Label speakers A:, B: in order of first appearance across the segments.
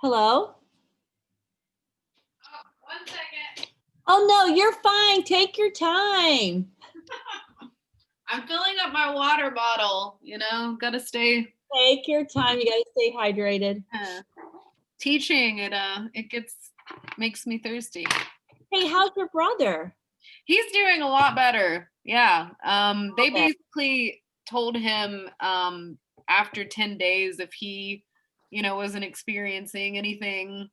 A: Hello?
B: Oh, 1 second.
A: Oh, no, you're fine. Take your time.
B: I'm filling up my water bottle, gotta stay.
A: Take your time. You got to stay hydrated.
B: Teaching, it makes me thirsty.
A: Hey, how's your brother?
B: He's doing a lot better. Yeah. They basically told him after 10 days if he, wasn't experiencing anything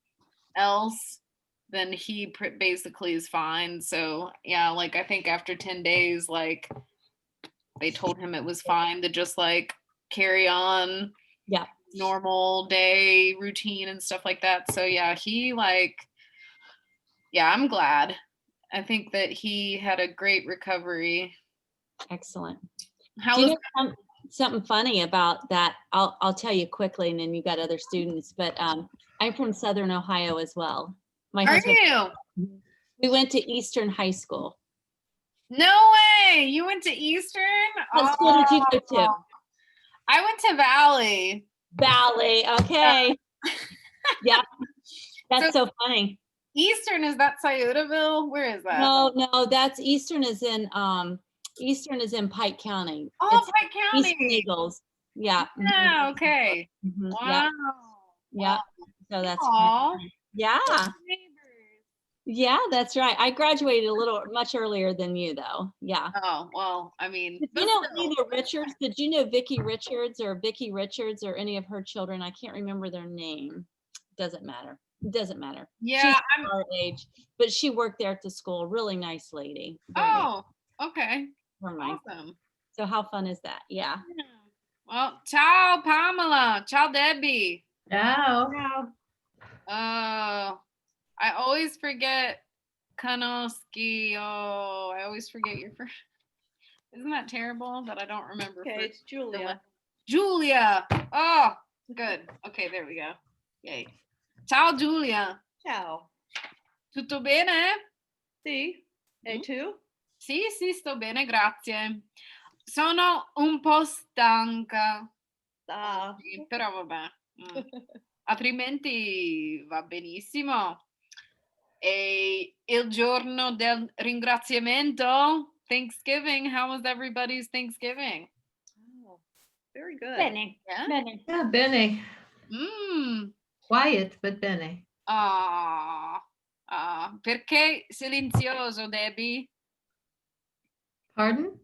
B: else, then he basically is fine. So, yeah, like I think after 10 days, like they told him it was fine to just like carry on normal day routine and stuff like that. So yeah, I'm glad. I think that he had a great recovery.
A: Excellent. Do you know something funny about that? I'll tell you quickly, and then you got other students. But I'm from Southern Ohio as well.
B: Are you?
A: We went to Eastern High School.
B: No way! You went to Eastern?
A: What school did you go to?
B: I went to Valley.
A: Valley, okay. Yeah, that's so funny.
B: Eastern, is that Sciotoville? Where is that?
A: No, that's Eastern is in Pike County.
B: Oh, it's Pike County.
A: Eastern Eagles. Yeah.
B: Yeah, okay.
A: Mm-hmm.
B: Wow.
A: Yeah. So that's yeah. Yeah, that's right. I graduated much earlier than you, though. Yeah.
B: Oh, well, I mean.
A: You know either Richards? Did you know Vicki Richards or any of her children? I can't remember their name. Doesn't matter. It doesn't matter.
B: Yeah.
A: She's our age, but she worked there at the school. Really nice lady.
B: Okay.
A: Awesome. So how fun is that? Yeah.
B: Well, ciao, Pamela. Ciao, Debbie.
C: Ciao.
B: I always forget Kanoski. Oh, I always forget your first. Isn't that terrible that I don't remember?
A: Okay, it's Julia.
B: Julia. Oh, good. Okay, there we go. Yay. Ciao, Giulia.
A: Ciao.
B: Tutto bene?
A: Sì. E tu?
B: Sì, sto bene, grazie. Sono un po' stanca. Sì, però vabbè. Altrimenti va benissimo. E il giorno del ringraziamento, Thanksgiving, how was everybody's Thanksgiving?
A: Oh, very good.
C: Bene.
B: Yeah?
C: Bene. Yeah, bene. Quiet, but bene.
B: Perché silenzioso, Debbie?
C: Pardon?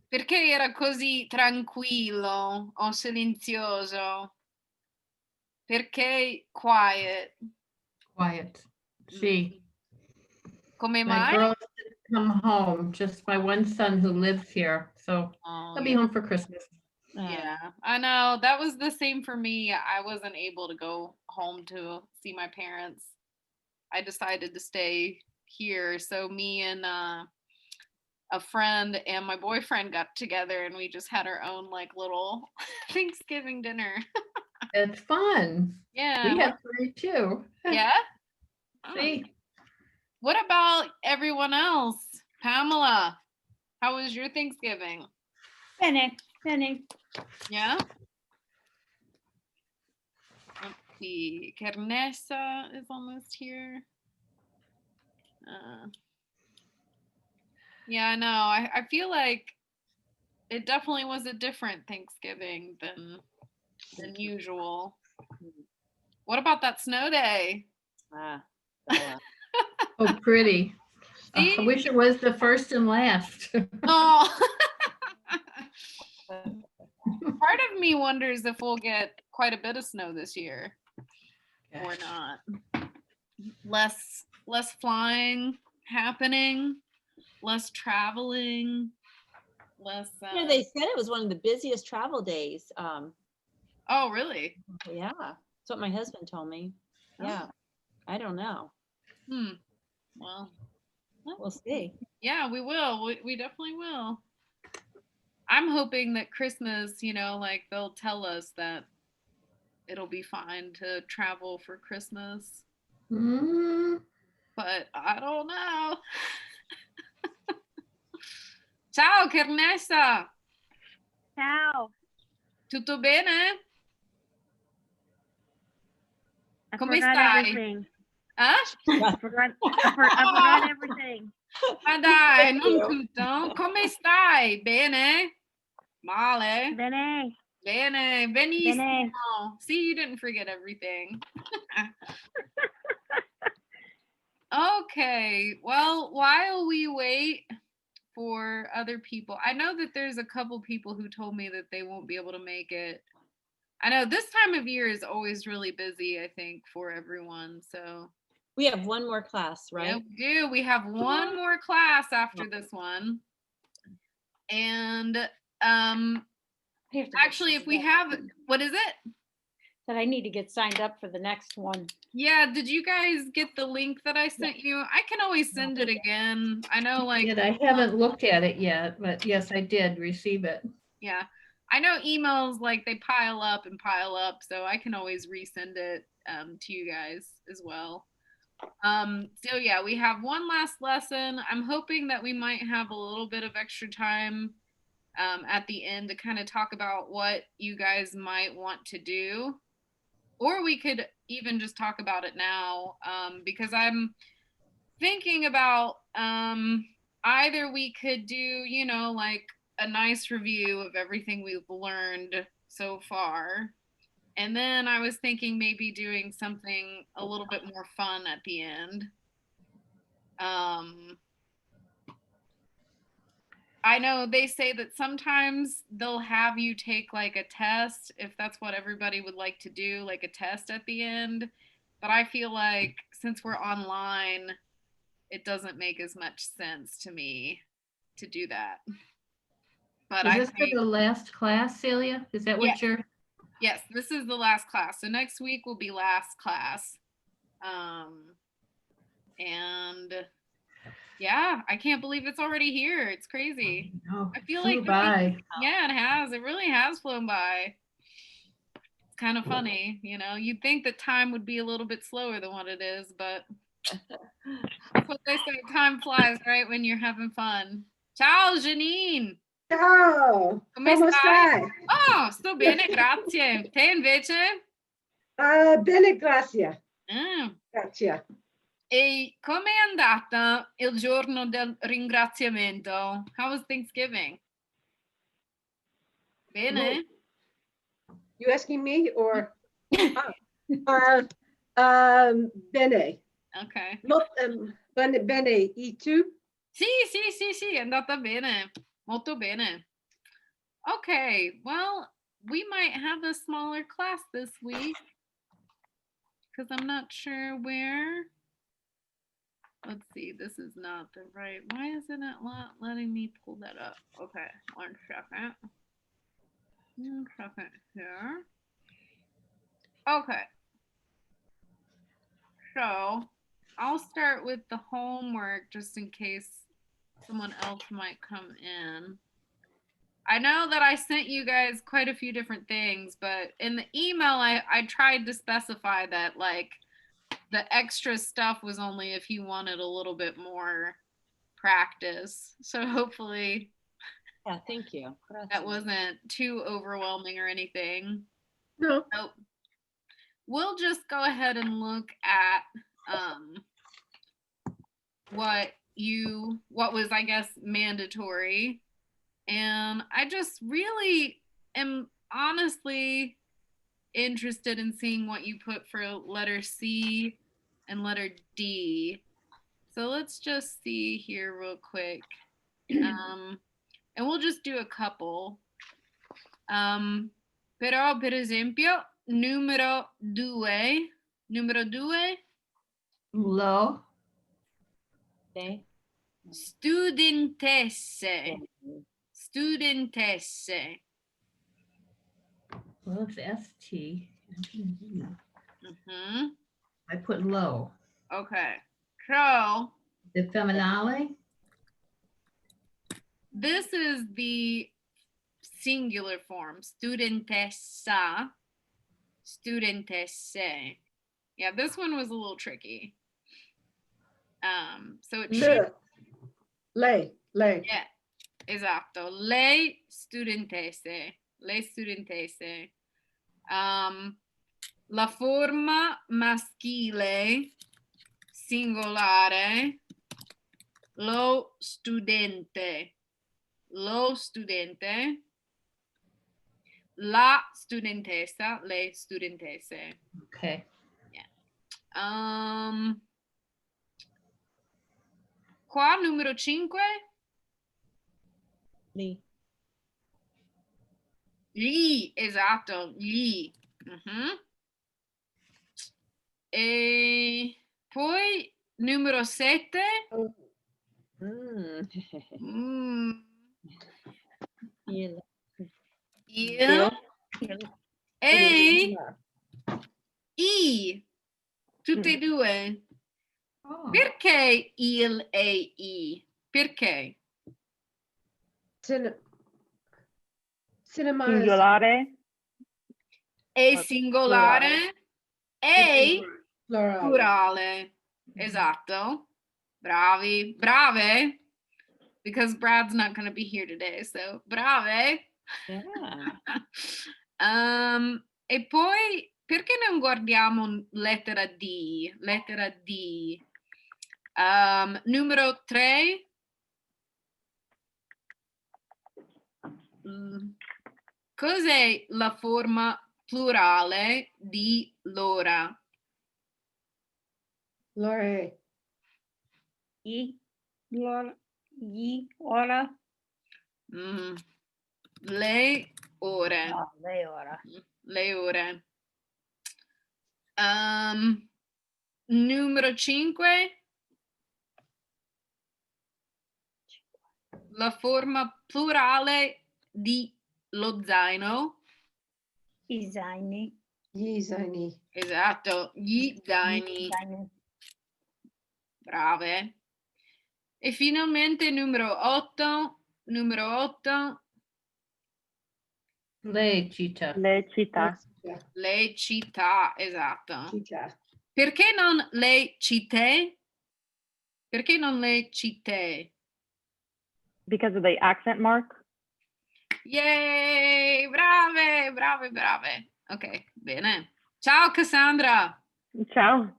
B: Perché era così tranquillo o silenzioso? Perché quiet?
C: Quiet. See.
B: Come
C: my
B: mai?
C: girls didn't come home, just my one son who lives here. So I'll be home for Christmas.
B: Yeah, I know. That was the same for me. I wasn't able to go home to see my parents. I decided to stay here. So me and a friend and my boyfriend got together and we just had our own like little Thanksgiving dinner.
C: It's fun.
B: Yeah.
C: We have three too.
B: Yeah?
C: See.
B: What about everyone else? Pamela, how was your Thanksgiving?
A: Bene.
B: Yeah? Let's see. Kernessa is almost here. Yeah, I know. I feel like it definitely was a different Thanksgiving than usual. What about that snow day?
C: Oh, pretty. I wish it was the first and last.
B: Oh. Part of me wonders if we'll get quite a bit of snow this year or not. Less flying happening, less traveling, less.
A: They said it was one of the busiest travel days.
B: Oh, really?
A: Yeah, that's what my husband told me. Yeah, I don't know.
B: Well,
A: we'll see.
B: Yeah, we will. We definitely will. I'm hoping that Christmas, like they'll tell us that it'll be fine to travel for Christmas. But I don't know. Ciao, Kernessa.
D: Ciao.
B: Tutto bene?
D: I
B: Come
D: forgot
B: stai?
D: everything.
B: Ah?
D: I forgot everything.
B: Ma dai,
A: Thank
B: non
A: you.
B: tutto. Come stai? Bene? Male?
D: Bene,
B: Bene, benissimo.
D: bene.
B: See, you didn't forget everything. Okay, well, while we wait for other people, I know that there's a couple people who told me that they won't be able to make it. I know this time of year is always really busy, I think, for everyone. So,
A: We have one more class,
B: yeah,
A: right?
B: we do. We have one more class after this one. And actually, if we have, what is it?
E: That I need to get signed up for the next one.
B: Yeah, did you guys get the link that I sent you? I can always send it again. I know, like,
C: Yet I haven't looked at it yet, but yes, I did receive it.
B: yeah, I know emails, like, they pile up and pile up, so I can always resend it to you guys as well. So yeah, we have one last lesson. I'm hoping that we might have a little bit of extra time at the end to kind of talk about what you guys might want to do. Or we could even just talk about it now, because I'm thinking about either we could do, you know, like a nice review of everything we've learned so far. And then I was thinking maybe doing something a little bit more fun at the end. I know they say that sometimes they'll have you take like a test, if that's what everybody would like to do, like a test at the end. But I feel like since we're online, it doesn't make as much sense to me to do that. But
C: Is
B: I
C: this for
B: think,
C: the last class, Celia? Is that what you're?
B: yes, this is the last class. So next week will be last class. And yeah, I can't believe it's already here. It's crazy.
C: Oh,
B: I feel
C: flew
B: like
C: by.
B: yeah, it has. It really has flown by. It's kind of funny, you know. You'd think that time would be a little bit slower than what it is, but that's what they say. Time flies, right, when you're having fun. Ciao, Janine.
F: Ciao,
B: Come
F: come
B: stai?
F: stai?
B: Oh, sto bene, grazie. Te invece?
F: Bene, grazie.
B: Ah.
F: Grazie.
B: E com'è andata il giorno del ringraziamento? How was Thanksgiving? Bene?
F: You asking me or? Bene.
B: Okay.
F: Bene, e tu?
B: Sì, è andata bene. Molto bene. Okay, well, we might have a smaller class this week because I'm not sure where. Let's see, this is not the right. Why isn't it not letting me pull that up? Okay, 1 second. 1 second here. Okay. So I'll start with the homework just in case someone else might come in. I know that I sent you guys quite a few different things, but in the email, I tried to specify that like the extra stuff was only if you wanted a little bit more practice. So hopefully
A: Yeah, thank you.
B: that wasn't too overwhelming or anything.
F: No.
B: So we'll just go ahead and look at what was, I guess, mandatory. And I just really am honestly interested in seeing what you put for letter C and letter D. So let's just see here real quick. And we'll just do a couple. Però, per esempio, numero 2.
C: Low.
A: Okay.
B: Studentesse. Studentesse.
C: Well, it's ST.
B: Mm-hmm.
C: I put low.
B: Okay. So
C: The feminale.
B: this is the singular form. Studentessa. Studentesse. Yeah, this one was a little tricky. So it should.
F: Lei.
B: Yeah, esatto. Lei studentesse. Lei studentesse. la forma maschile singolare, lo studente, la studentessa, le studentesse.
C: Okay.
B: Qua numero 5.
A: Lì.
B: Gli, esatto, gli. Mhm. E poi numero 7.
A: Mm. Il.
B: Il e i. Tutte e due.
C: Oh.
B: Perché il e i? Perché?
F: Cinema
G: Singolare.
B: È singolare e plurale. Esatto. Bravi. Brave. Because Brad's not going to be here today, so brave.
A: Yeah.
B: E poi perché non guardiamo lettera D? Lettera D. Numero 3. Cos'è la forma plurale di l'ora?
F: Lore.
E: I, l'ora, gli, ora.
B: Le ore.
E: No, lei ora.
B: Le ore. Numero 5. La forma plurale di lo zaino.
E: I zaini.
F: Gli zaini.
B: Esatto, gli zaini. Brave. E finalmente numero 8. Numero 8.
C: Le città.
G: Le città.
B: Le città, esatto.
F: Città.
B: Perché non le città? Perché non le città?
G: Because of the accent mark.
B: Yay! Brave, brave, brave. Ok, bene. Ciao Cassandra.
G: Ciao.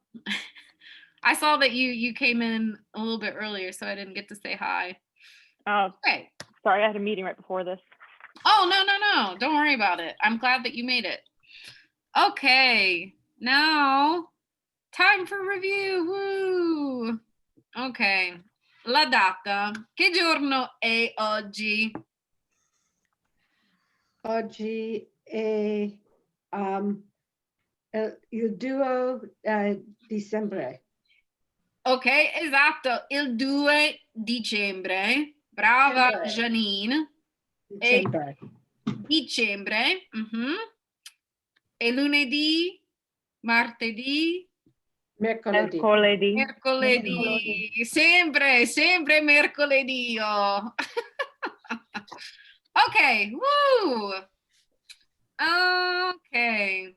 B: I saw that you came in a little bit earlier, so I didn't get to say hi.
G: Oh,
B: Okay.
G: sorry, I had a meeting right before this.
B: Oh, no. Don't worry about it. I'm glad that you made it. Okay. Now, time for review. Woo! Ok. La data. Che giorno è oggi?
F: Oggi è il 2 dicembre.
B: Ok, esatto, il 2 dicembre. Brava
F: Dicembre.
B: Janine.
F: Dicembre.
B: Dicembre. E lunedì, martedì,
F: Mercoledì.
G: Mercoledì.
B: mercoledì. Sempre mercoledì. Oh. Ok, woo! Ok.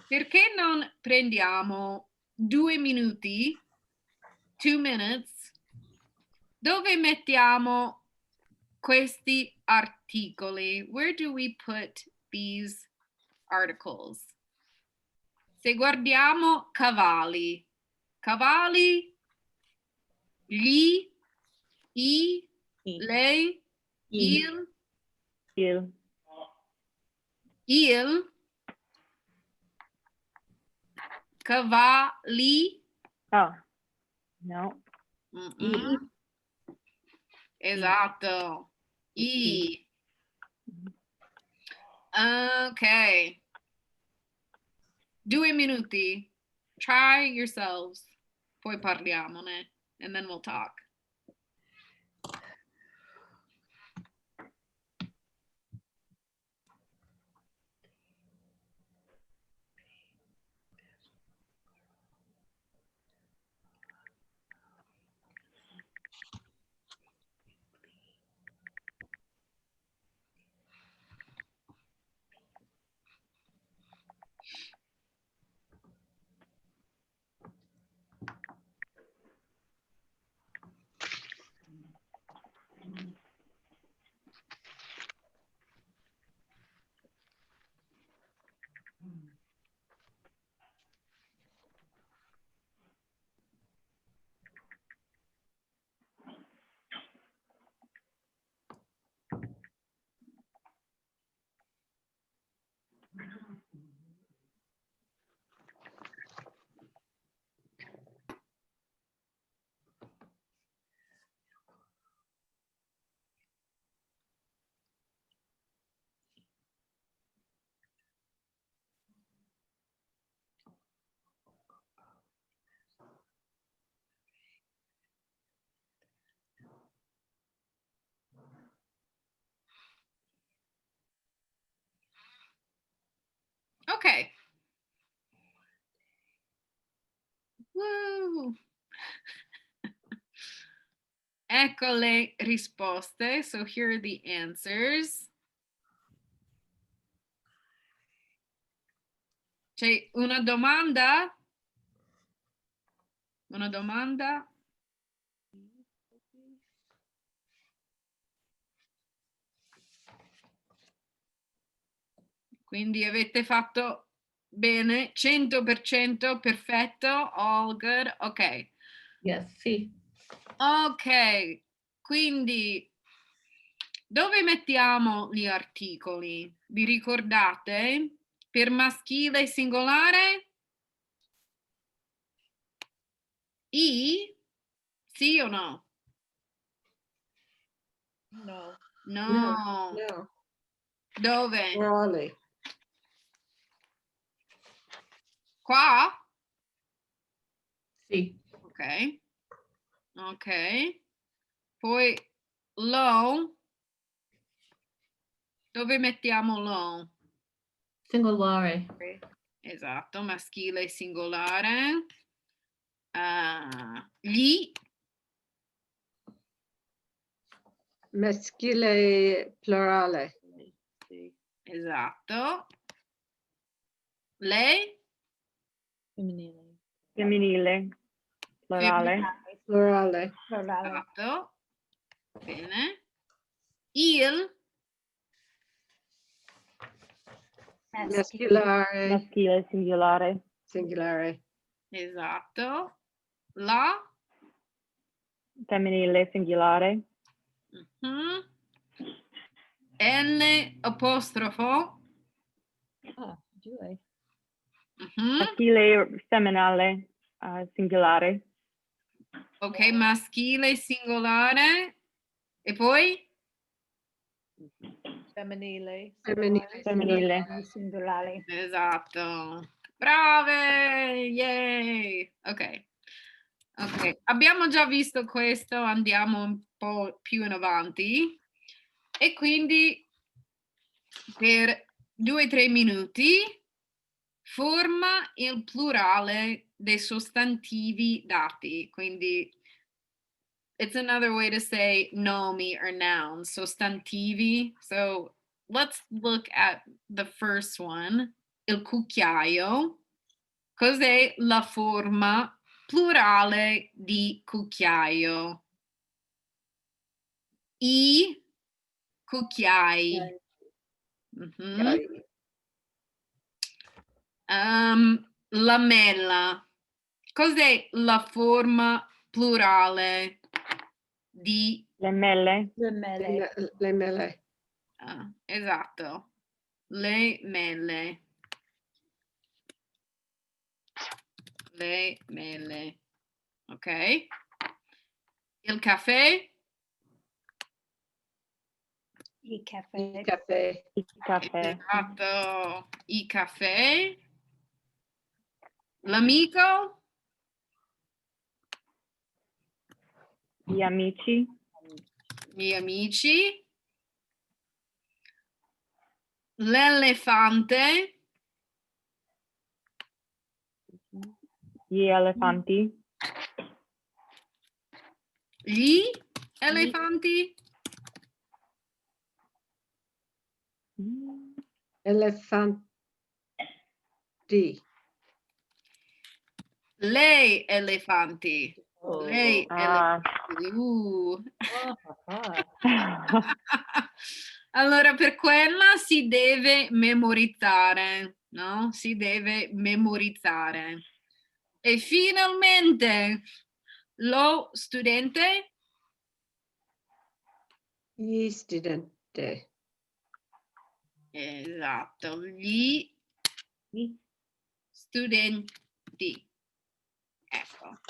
B: Perché non prendiamo 2 minuti, 2 minutes, dove mettiamo questi articoli? Where do we put these articles? Se guardiamo cavalli, gli, i, lei, il, cavalli.
G: Oh, no.
B: Esatto. I. Ok. 2 minuti. Try yourselves. Poi parliamone. And then we'll talk. Ecco le risposte. So here are the answers. C'è una domanda? Una domanda? Quindi avete fatto bene, 100% perfetto, all good, ok.
C: Yes, sì.
B: Ok, quindi dove mettiamo gli articoli? Vi ricordate? Per maschile singolare? I? Sì o no?
E: No.
B: No.
F: No.
B: Dove?
F: Plurale.
B: Qua?
C: Sì.
B: Ok. Ok. Poi lo? Dove mettiamo lo?
C: Singolare.
B: Esatto, maschile singolare. Gli?
F: Maschile plurale.
B: Esatto. Lei?
A: Femminile.
G: Femminile. Plurale.
F: Plurale.
E: Plurale.
B: Esatto. Bene. Il?
E: Maschile.
F: Masculare.
G: Maschile singolare.
F: Singolare.
B: Esatto. La?
G: Femminile singolare.
B: Mhm. N apostrofo?
A: Ah, Joy.
B: Mhm.
G: Maschile femminile singolare.
B: Ok, maschile singolare. E poi?
F: Femminile.
G: Femminile.
E: Singolare.
B: Esatto. Brave! Yay! Ok. Ok, abbiamo già visto questo, andiamo un po' più in avanti. E quindi per 2-3 minuti forma il plurale dei sostantivi dati. Quindi it's another way to say nomi or nouns, sostantivi. So let's look at the first one, il cucchiaio. Cos'è la forma plurale di cucchiaio? I cucchiai. Mhm. Lamella. Cos'è la forma plurale di...
G: Le mele.
E: Le mele.
F: Le mele.
B: esatto. Le mele. Le mele. Ok. Il caffè?
E: Il caffè.
F: Il caffè.
G: Il caffè.
B: Esatto. I caffè. L'amico?
G: Gli amici.
B: Gli amici. L'elefante?
G: Gli elefanti.
B: Gli elefanti?
F: Elefanti.
B: Lei elefanti. Lei
G: Ah.
B: elefanti.
A: Oh,
B: Allora, per quella si deve memorizzare, no? Si deve memorizzare. E finalmente, lo studente?
F: Gli studenti.
B: Esatto, gli studenti. Ecco.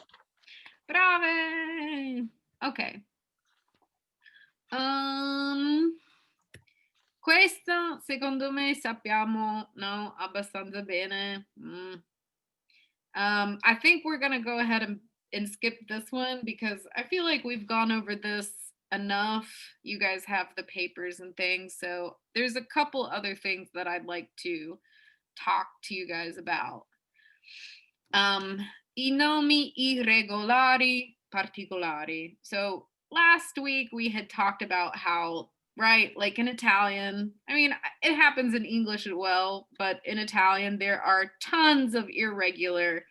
B: Brave! Ok. Questo secondo me sappiamo, no, abbastanza bene. I think we're gonna go ahead and skip this one because I feel like we've gone over this enough. You guys have the papers and things, so there's a couple other things that I'd like to talk to you guys about. I nomi irregolari particolari. So last week we had talked about how, right, like in Italian, I mean, it happens in English as well, but in Italian, there are tons of irregular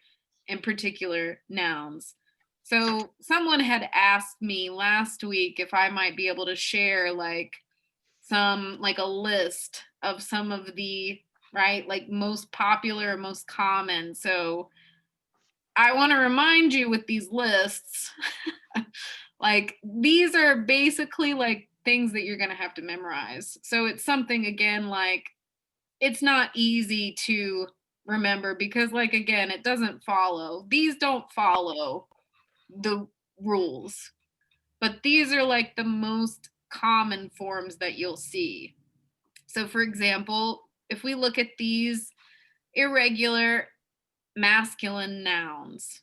B: and particular nouns. So someone had asked me last week if I might be able to share like a list of some of the, right, like most popular, most common. So I want to remind you with these lists, like these are basically like things that you're going to have to memorize. So it's something, again, like it's not easy to remember because, like, again, it doesn't follow. These don't follow the rules, but these are like the most common forms that you'll see. So for example, if we look at these irregular masculine nouns,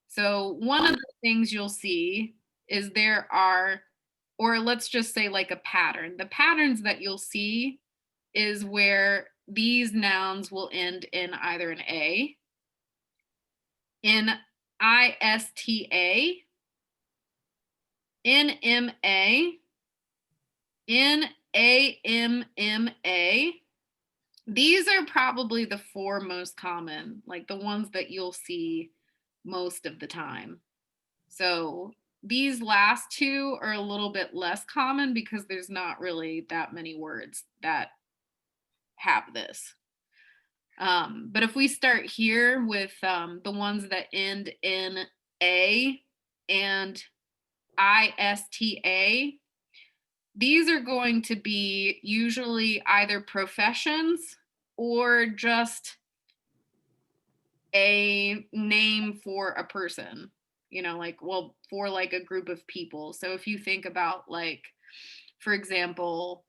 B: so one of the things you'll see is there are, or let's just say like a pattern. The patterns that you'll see is where these nouns will end in either an A, in ISTA, in MA, in AMMA. These are probably the four most common, like the ones that you'll see most of the time. So these last two are a little bit less common because there's not really that many words that have this. But if we start here with the ones that end in A and ISTA, these are going to be usually either professions or just a name for a person, you know, like, well, for like a group of people. So if you think about, like, for example,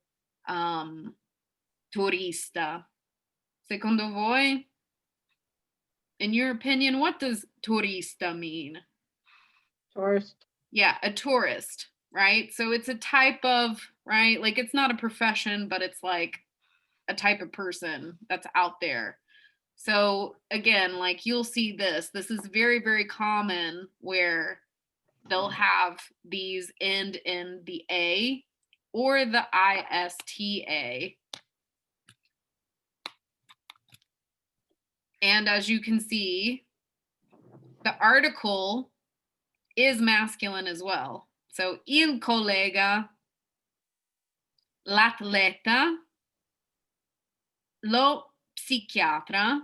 B: turista, secondo voi, in your opinion, what does turista mean?
F: Tourist.
B: Yeah, a tourist, right? So it's a type of, right? Like it's not a profession, but it's like a type of person that's out there. So again, like you'll see this. This is very, very common where they'll have these end in the A or the ISTA. And as you can see, the article is masculine as well. So il collega, l'atleta, lo psichiatra.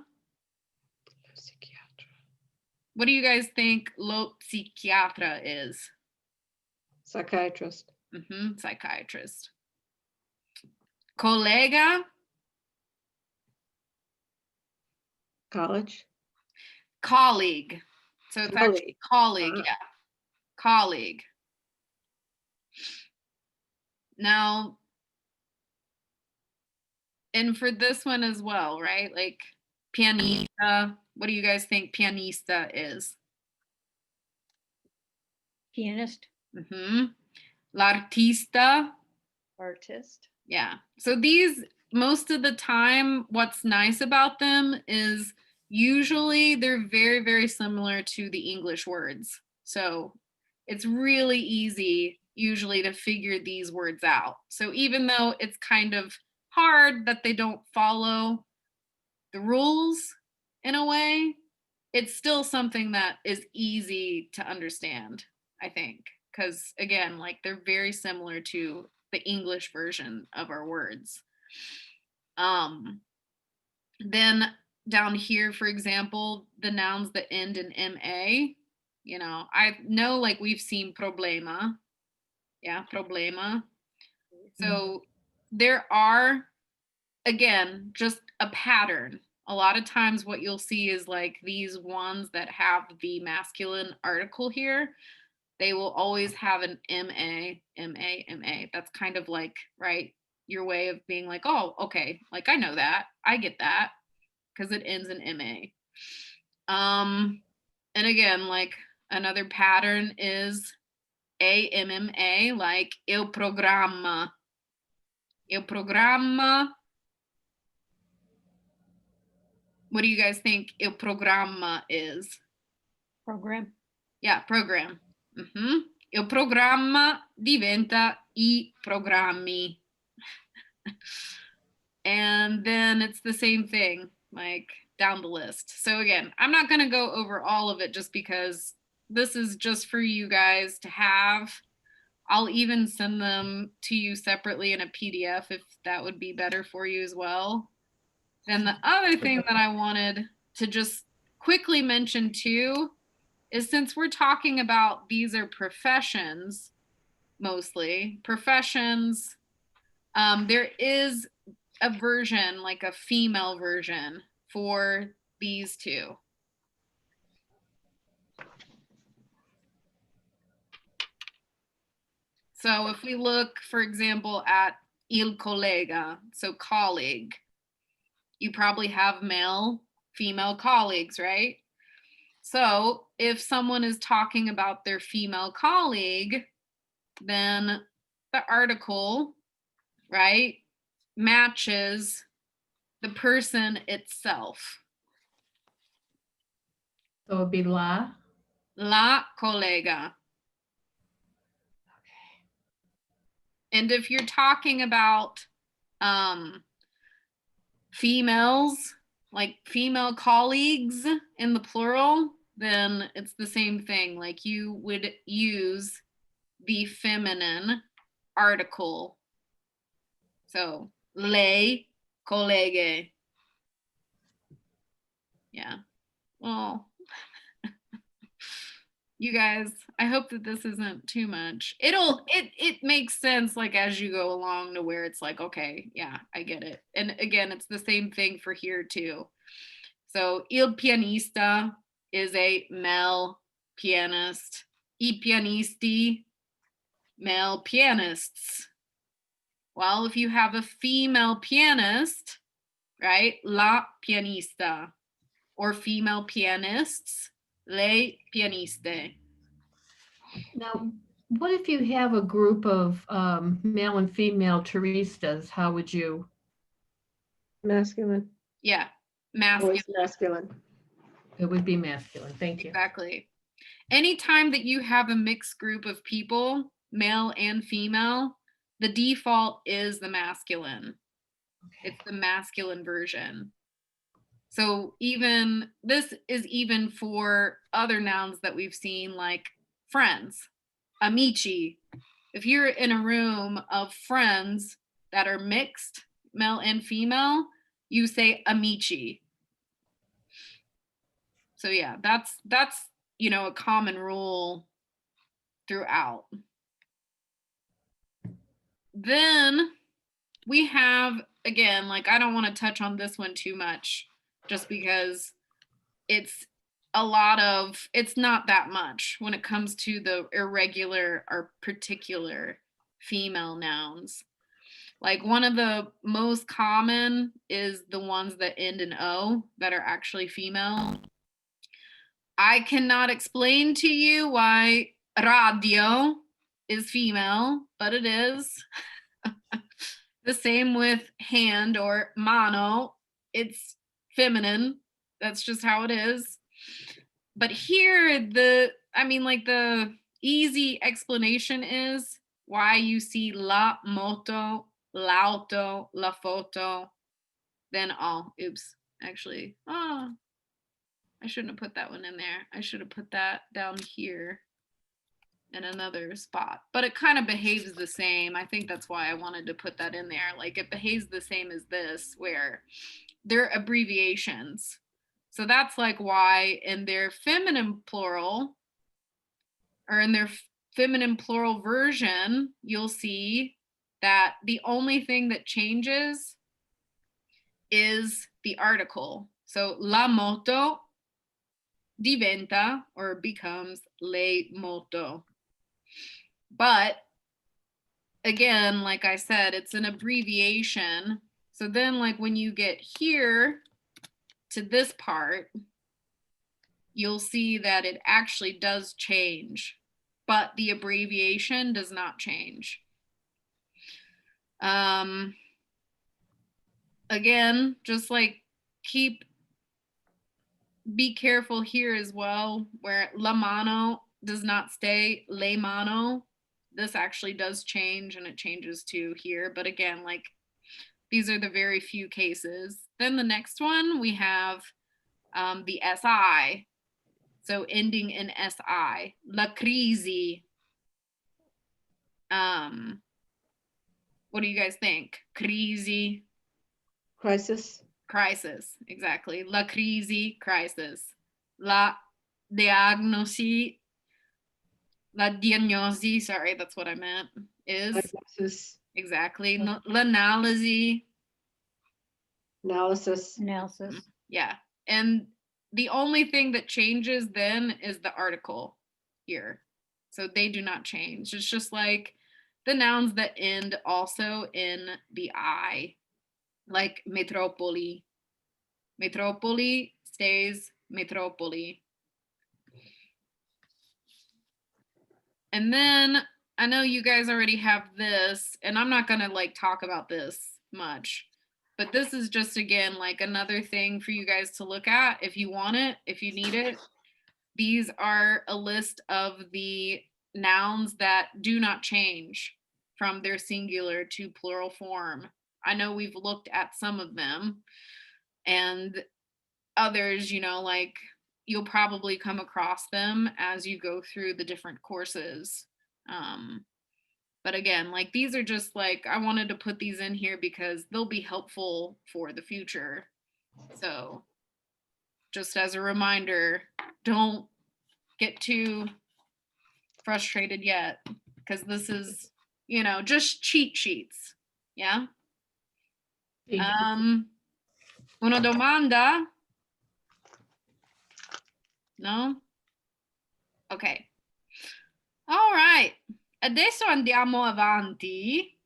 F: Psychiatra.
B: What do you guys think lo psichiatra is?
F: Psychiatrist.
B: Psychiatrist. Collega,
F: College.
B: colleague. So it's actually colleague,
F: Ah.
B: yeah. Colleague. Now, and for this one as well, right? Like pianista. What do you guys think pianista is?
E: Pianist,
B: L'artista.
E: artist.
B: Yeah. So these, most of the time, what's nice about them is usually they're very, very similar to the English words. So it's really easy usually to figure these words out. So even though it's kind of hard that they don't follow the rules in a way, it's still something that is easy to understand, I think. Because again, like they're very similar to the English version of our words. Then down here, for example, the nouns that end in MA, you know, I know like we've seen problema. Yeah, problema. So there are, again, just a pattern. A lot of times what you'll see is like these ones that have the masculine article here, they will always have an MA, MA, MA. That's kind of like, right, your way of being like, oh, okay, like I know that, I get that, because it ends in MA. And again, like another pattern is AMMA, like il programma. Il programma. What do you guys think il programma is?
E: Program.
B: Yeah, program. Il programma diventa I programmi. And then it's the same thing, like down the list. So again, I'm not going to go over all of it just because this is just for you guys to have. I'll even send them to you separately in a PDF if that would be better for you as well. Then the other thing that I wanted to just quickly mention too is, since we're talking about these are professions, mostly professions, there is a version, like a female version for these two. So if we look, for example, at il collega, so colleague, you probably have male, female colleagues, right? So if someone is talking about their female colleague, then the article, right, matches the person itself.
C: So it would be la.
B: La collega. And if you're talking about females, like female colleagues in the plural, then it's the same thing. Like you would use the feminine article. So, le colleghe. Yeah. Well, you guys, I hope that this isn't too much. It makes sense like as you go along to where it's like, okay, yeah, I get it. And again, it's the same thing for here too. So il pianista is a male pianist. I pianisti, male pianists. Well, if you have a female pianist, right? La pianista. Or female pianists, le pianiste.
C: Now, what if you have a group of male and female Teristas? How would you?
F: Masculine.
B: Yeah, masculine.
F: Always masculine.
C: It would be masculine. Thank you.
B: Exactly. Anytime that you have a mixed group of people, male and female, the default is the masculine.
C: Okay.
B: It's the masculine version. So even this is even for other nouns that we've seen, like friends, amici. If you're in a room of friends that are mixed, male and female, you say amici. So yeah, that's a common rule throughout. Then we have, again, like I don't want to touch on this one too much just because it's not that much when it comes to the irregular or particular female nouns. Like one of the most common is the ones that end in O that are actually female. I cannot explain to you why radio is female, but it is. The same with hand or mano, it's feminine. That's just how it is. But here, the easy explanation is why you see la moto, l'auto, la foto, then actually, I shouldn't have put that one in there. I should have put that down here in another spot, but it kind of behaves the same. I think that's why I wanted to put that in there. Like it behaves the same as this, where they're abbreviations. So that's like why in their feminine plural or in their feminine plural version, you'll see that the only thing that changes is the article. So la moto diventa or becomes le moto. But again, like I said, it's an abbreviation. So then like when you get here to this part, you'll see that it actually does change, but the abbreviation does not change. Again, just like be careful here as well, where la mano does not stay. Le mano. This actually does change, and it changes to here. But again, like, these are the very few cases. Then the next one, we have the SI. So ending in SI. La crisi. What do you guys think? Crisi.
F: Crisis.
B: Crisis, exactly. La crisi, crisis. La diagnosi, la diagnosi, sorry, that's what I meant, is
F: Diagnosis.
B: exactly. L'analisi,
F: Analysis.
E: Analysis.
B: yeah. And the only thing that changes then is the article here. So they do not change. It's just like the nouns that end also in the I, like metropoli. Metropoli stays metropoli. And then I know you guys already have this, and I'm not gonna like talk about this much, but this is just again like another thing for you guys to look at if you want it, if you need it. These are a list of the nouns that do not change from their singular to plural form. I know we've looked at some of them, and others, you know, like you'll probably come across them as you go through the different courses. But again, like these are just like, I wanted to put these in here because they'll be helpful for the future. So just as a reminder, don't get too frustrated yet, because this is, you know, just cheat sheets. Yeah. Una domanda? No? Ok. All right. Adesso andiamo avanti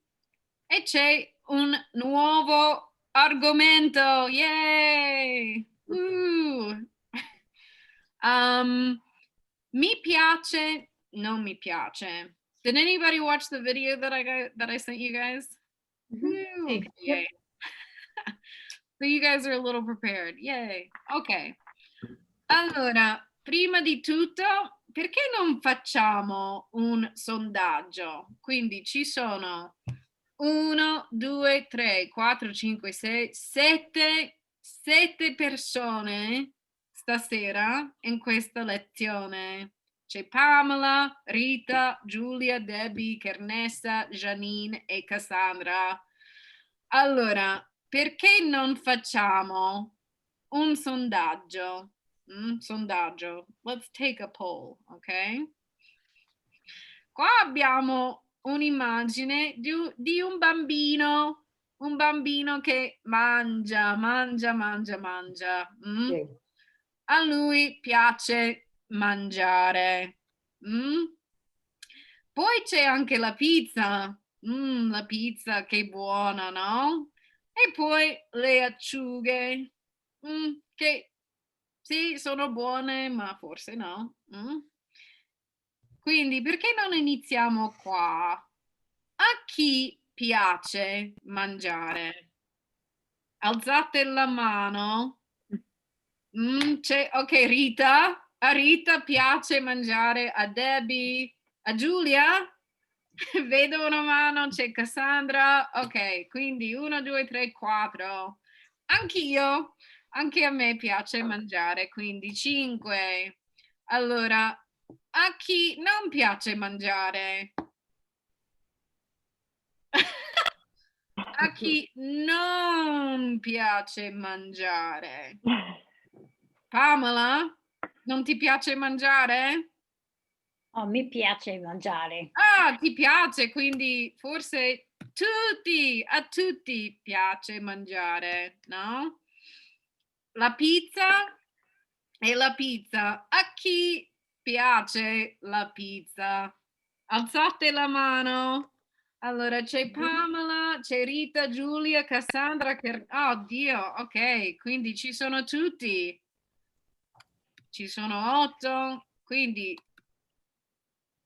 B: e c'è un nuovo argomento. Yay! Mi piace, non mi piace. Did anybody watch the video that I sent you guys? Woo, okay, yay. So you guys are a little prepared. Yay. Ok. Allora, prima di tutto, perché non facciamo un sondaggio? Quindi ci sono 1, 2, 3, 4, 5, 6, 7 persone stasera in questa lezione. C'è Pamela, Rita, Giulia, Debbie, Kernessa, Janine e Cassandra. Allora, perché non facciamo un sondaggio? Sondaggio. Let's take a poll, ok? Qua abbiamo un'immagine di un bambino che mangia.
F: Sì.
B: A lui piace mangiare. Poi c'è anche la pizza. La pizza che buona, no? E poi le acciughe, che sì, sono buone, ma forse no. Quindi perché non iniziamo qua? A chi piace mangiare? Alzate la mano. Ok, Rita. A Rita piace mangiare, a Debbie, a Giulia? Vedo una mano, c'è Cassandra. Ok, quindi 1, 2, 3, 4. Anch'io, anche a me piace mangiare, quindi 5. Allora, a chi non piace mangiare? A chi non piace mangiare? Pamela, non ti piace mangiare?
E: Oh, mi piace mangiare.
B: Ah, ti piace, quindi forse a tutti piace mangiare, no? La pizza e la pizza. A chi piace la pizza? Alzate la mano. Allora c'è Pamela, c'è Rita, Giulia, Cassandra. Oh Dio, ok, quindi ci sono tutti. Ci sono 8, quindi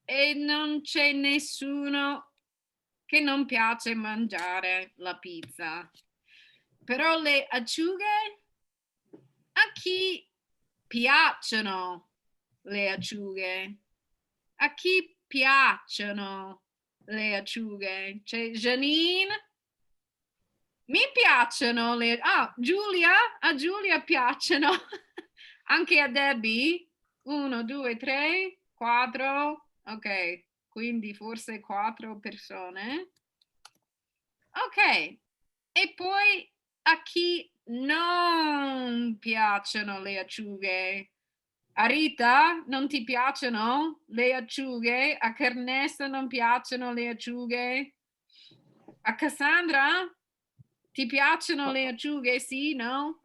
B: e non c'è nessuno che non piace mangiare la pizza. Però le acciughe, a chi piacciono le acciughe? A chi piacciono le acciughe? C'è Janine? Mi piacciono le... Ah, Giulia? A Giulia piacciono. Anche a Debbie? 1, 2, 3, 4. Ok, quindi forse 4 persone. Ok, e poi a chi non piacciono le acciughe? A Rita non ti piacciono le acciughe? A Carnessa non piacciono le acciughe? A Cassandra ti piacciono le acciughe? Sì, no?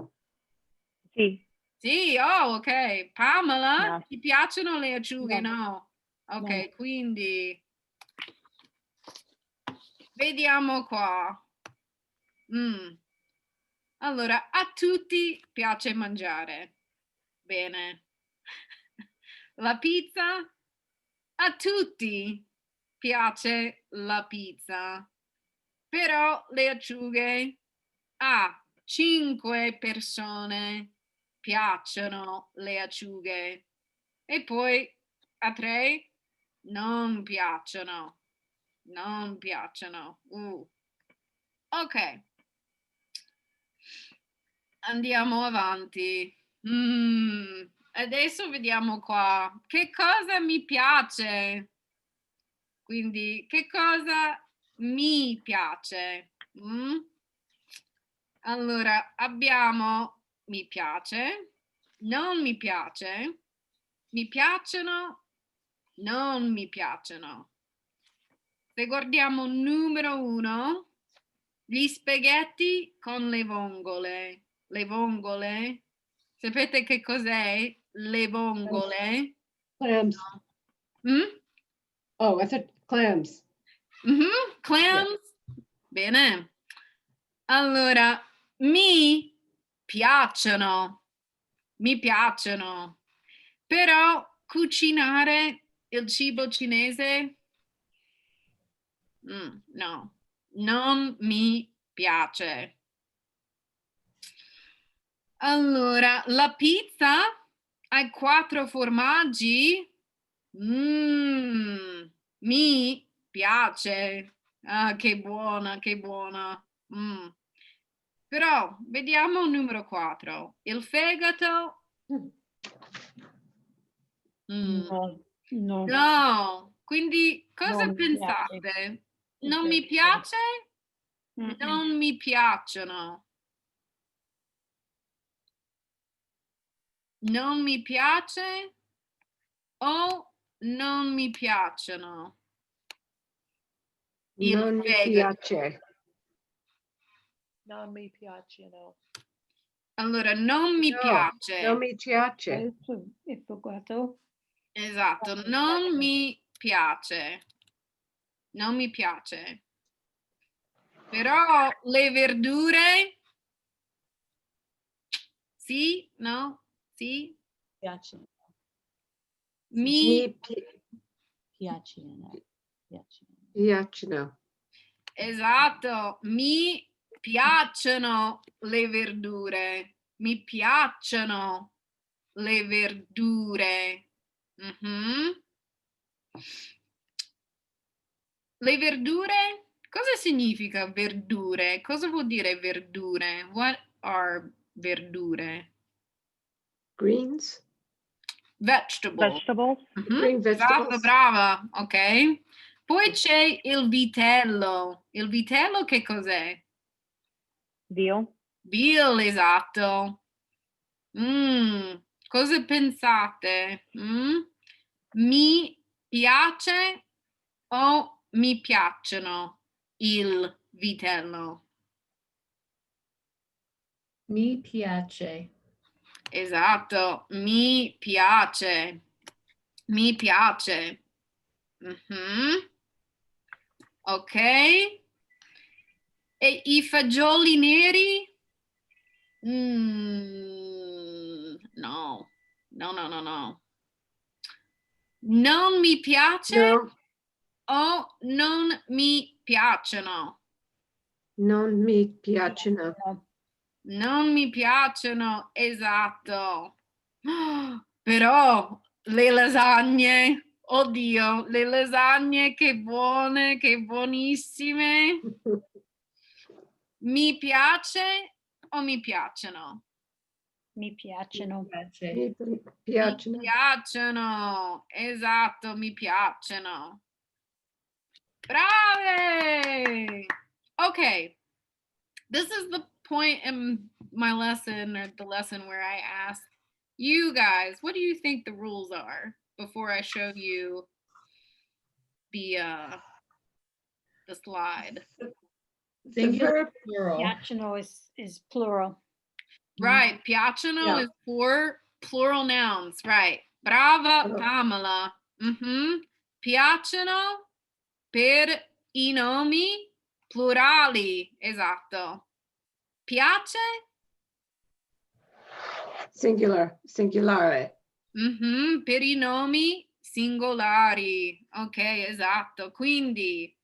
G: Sì.
B: Sì, oh, ok. Pamela,
G: No.
B: ti piacciono le acciughe?
A: No.
B: No. Ok,
A: No.
B: quindi vediamo qua. Allora, a tutti piace mangiare. Bene. La pizza? A tutti piace la pizza. Però le acciughe a 5 persone piacciono le acciughe. E poi a 3 non piacciono. Non piacciono. Ok. Andiamo avanti. Adesso vediamo qua. Che cosa mi piace? Quindi, che cosa mi piace? Allora, abbiamo mi piace, non mi piace, mi piacciono, non mi piacciono. Se guardiamo numero 1, gli spaghetti con le vongole. Le vongole? Sapete che cos'è? Le vongole?
F: Clams. Oh, I thought clams.
B: Clams? Bene. Allora, mi piacciono. Mi piacciono. Però cucinare il cibo cinese? No, non mi piace. Allora, la pizza ha 4 formaggi? Mi piace. Ah, che buona, che buona. Però vediamo il numero 4. Il fegato?
E: No, no,
B: No. Quindi cosa
E: non mi piace.
B: pensate? Non mi piace?
E: Mm-mm.
B: Non mi piacciono. Non mi piace o non mi piacciono? Il
F: Non mi
B: fegato.
F: piace.
H: Non mi piacciono.
B: Allora, non mi
F: No,
B: piace.
F: non mi piace.
E: Adesso è focato.
B: Esatto, non mi piace. Non mi piace. Però le verdure? Sì? No? Sì?
A: Piacciono.
B: Mi
A: Piacciono. Piacciono.
F: piacciono.
B: Esatto, mi piacciono le verdure. Mi piacciono le verdure. Le verdure? Cosa significa verdure? Cosa vuol dire verdure? What are verdure?
F: Greens.
B: Vegetable.
G: Vegetables.
F: Green
B: Esatto,
F: vegetables.
B: brava. Ok. Poi c'è il vitello. Il vitello che cos'è?
G: Veal.
B: Veal, esatto. Cosa pensate? Mi piace o mi piacciono il vitello?
C: Mi piace.
B: Esatto, mi piace. Mi piace. Ok. E i fagioli neri? No. No, no, no, no. Non mi piace
F: No,
B: o non mi piacciono?
F: non mi piacciono.
B: Non mi piacciono, esatto. Però le lasagne, Oddio, le lasagne, che buone, che buonissime. Mi piace o mi piacciono?
E: Mi piacciono.
C: Piace.
F: Mi
B: Mi
F: piacciono.
B: piacciono, esatto, mi piacciono. Brave! Okay, this is the point in my lesson or the lesson where I ask you guys, what do you think the rules are before I show you the slide?
F: The
C: Singular,
F: verb,
C: plural.
E: Piacciono is plural.
B: Right, piacciono
F: Yeah.
B: is for plural nouns, right. Brava,
F: Oh.
B: Pamela. Piacciono per I nomi plurali, esatto. Piace?
F: singular, singolare.
B: Per I nomi singolari. Ok, esatto. Quindi,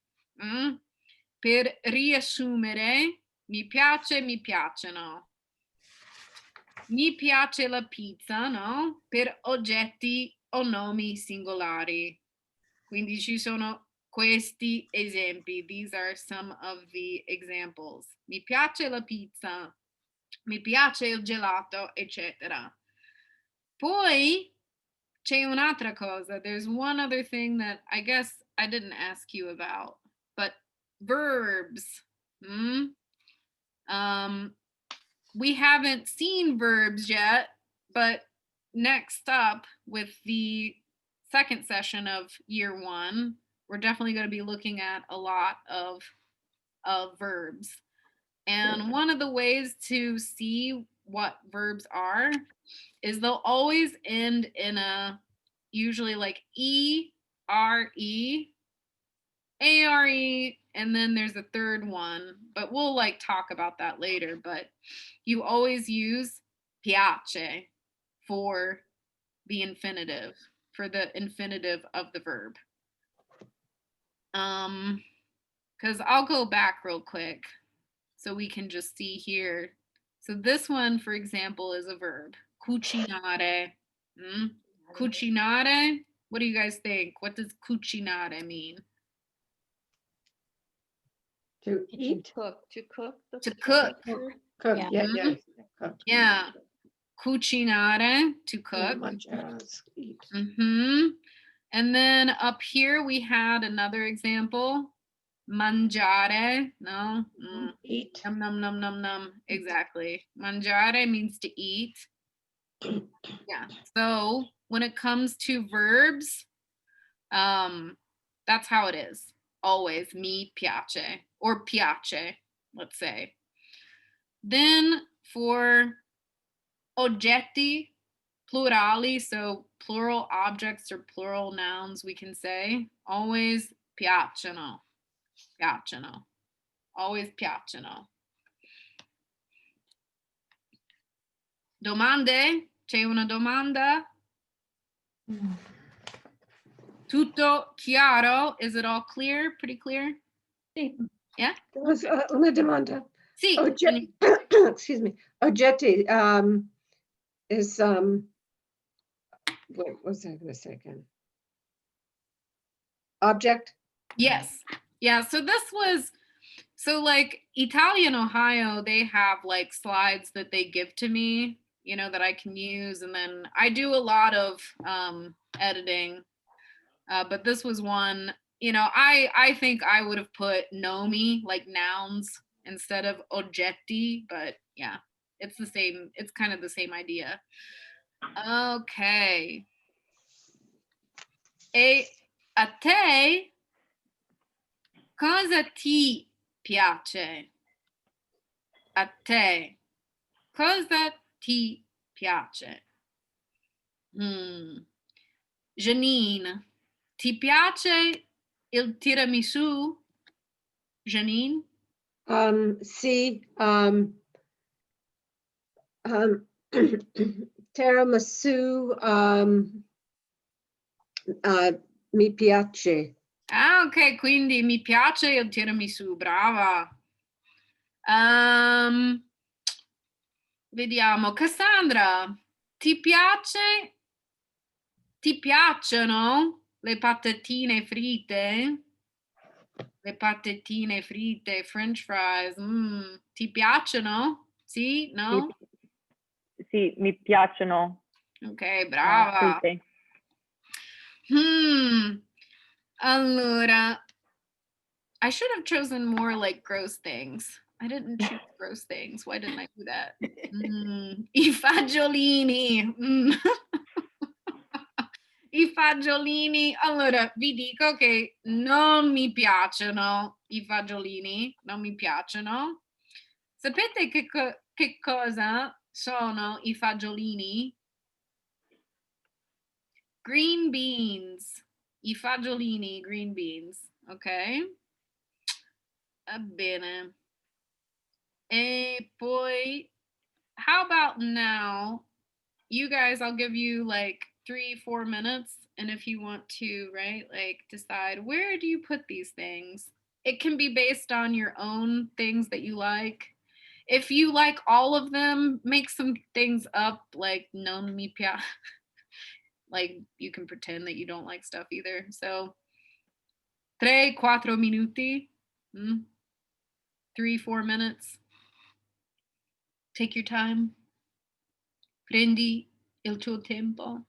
B: per riassumere, mi piace, mi piacciono. Mi piace la pizza, no? Per oggetti o nomi singolari. Quindi ci sono questi esempi. These are some of the examples. Mi piace la pizza. Mi piace il gelato, eccetera. Poi c'è un'altra cosa. There's one other thing that I guess I didn't ask you about, but verbs. We haven't seen verbs yet, but next up with the second session of year 1, we're definitely going to be looking at a lot of verbs. And one of the ways to see what verbs are is they'll always end in a usually like E, R, E, A, R, E, and then there's a third one, but we'll like talk about that later. But you always use piace for the infinitive, for the infinitive of the verb. Because I'll go back real quick so we can just see here. So this one, for example, is a verb. Cucinare. Cucinare. What do you guys think? What does cucinare mean?
F: To eat,
E: Cook. To cook.
B: To cook.
F: cook,
E: Yeah.
F: yeah, cook.
B: Yeah. Cucinare, to
F: Yeah,
B: cook.
F: mangiare, eat.
B: And then up here we had another example. Mangiare. No.
F: Eat.
B: Num num num num num. Exactly. Mangiare means to eat. Yeah. So when it comes to verbs, that's how it is. Always mi piace or piace, let's say. Then for oggetti plurali, so plural objects or plural nouns, we can say always piacciono. Piacciono. Always piacciono. Domande? C'è una domanda? Tutto chiaro? Is it all clear? Pretty clear?
E: Sì.
B: Yeah?
F: There was una domanda.
B: Sì.
F: Excuse me. Oggetti is what was I going to say again? Object.
B: Yes. Yeah. So this was, so like Italia and Ohio, they have like slides that they give to me, you know, that I can use. And then I do a lot of editing. But this was one, you know, I think I would have put nomi, like nouns, instead of oggetti. But yeah, it's the same. It's kind of the same idea. Okay. E a te, cosa ti piace? A te, cosa ti piace? Janine, ti piace il tiramisù? Janine?
F: See, tiramisu, mi piace.
B: Ah, ok, quindi mi piace il tiramisù, brava. Vediamo, Cassandra, ti piacciono Le patatine fritte. Le patatine fritte, French fries. Ti piacciono? Sì? No?
G: Sì, mi piacciono
B: Ok, brava.
G: fritte.
B: Allora, I should have chosen more like gross things. I didn't choose gross things. Why didn't I do that? I fagiolini. I fagiolini. Allora, vi dico che non mi piacciono i fagiolini. Non mi piacciono. Sapete che cosa sono i fagiolini? Green beans. I fagiolini, green beans. Ok? Va bene. E poi, how about now? You guys, I'll give you like 3-4 minutes. And if you want to, right, like decide where do you put these things? It can be based on your own things that you like. If you like all of them, make some things up like non mi piace. Like you can pretend that you don't like stuff either. So 3-4 minuti. 3-4 minutes. Take your time. Prendi il tuo tempo.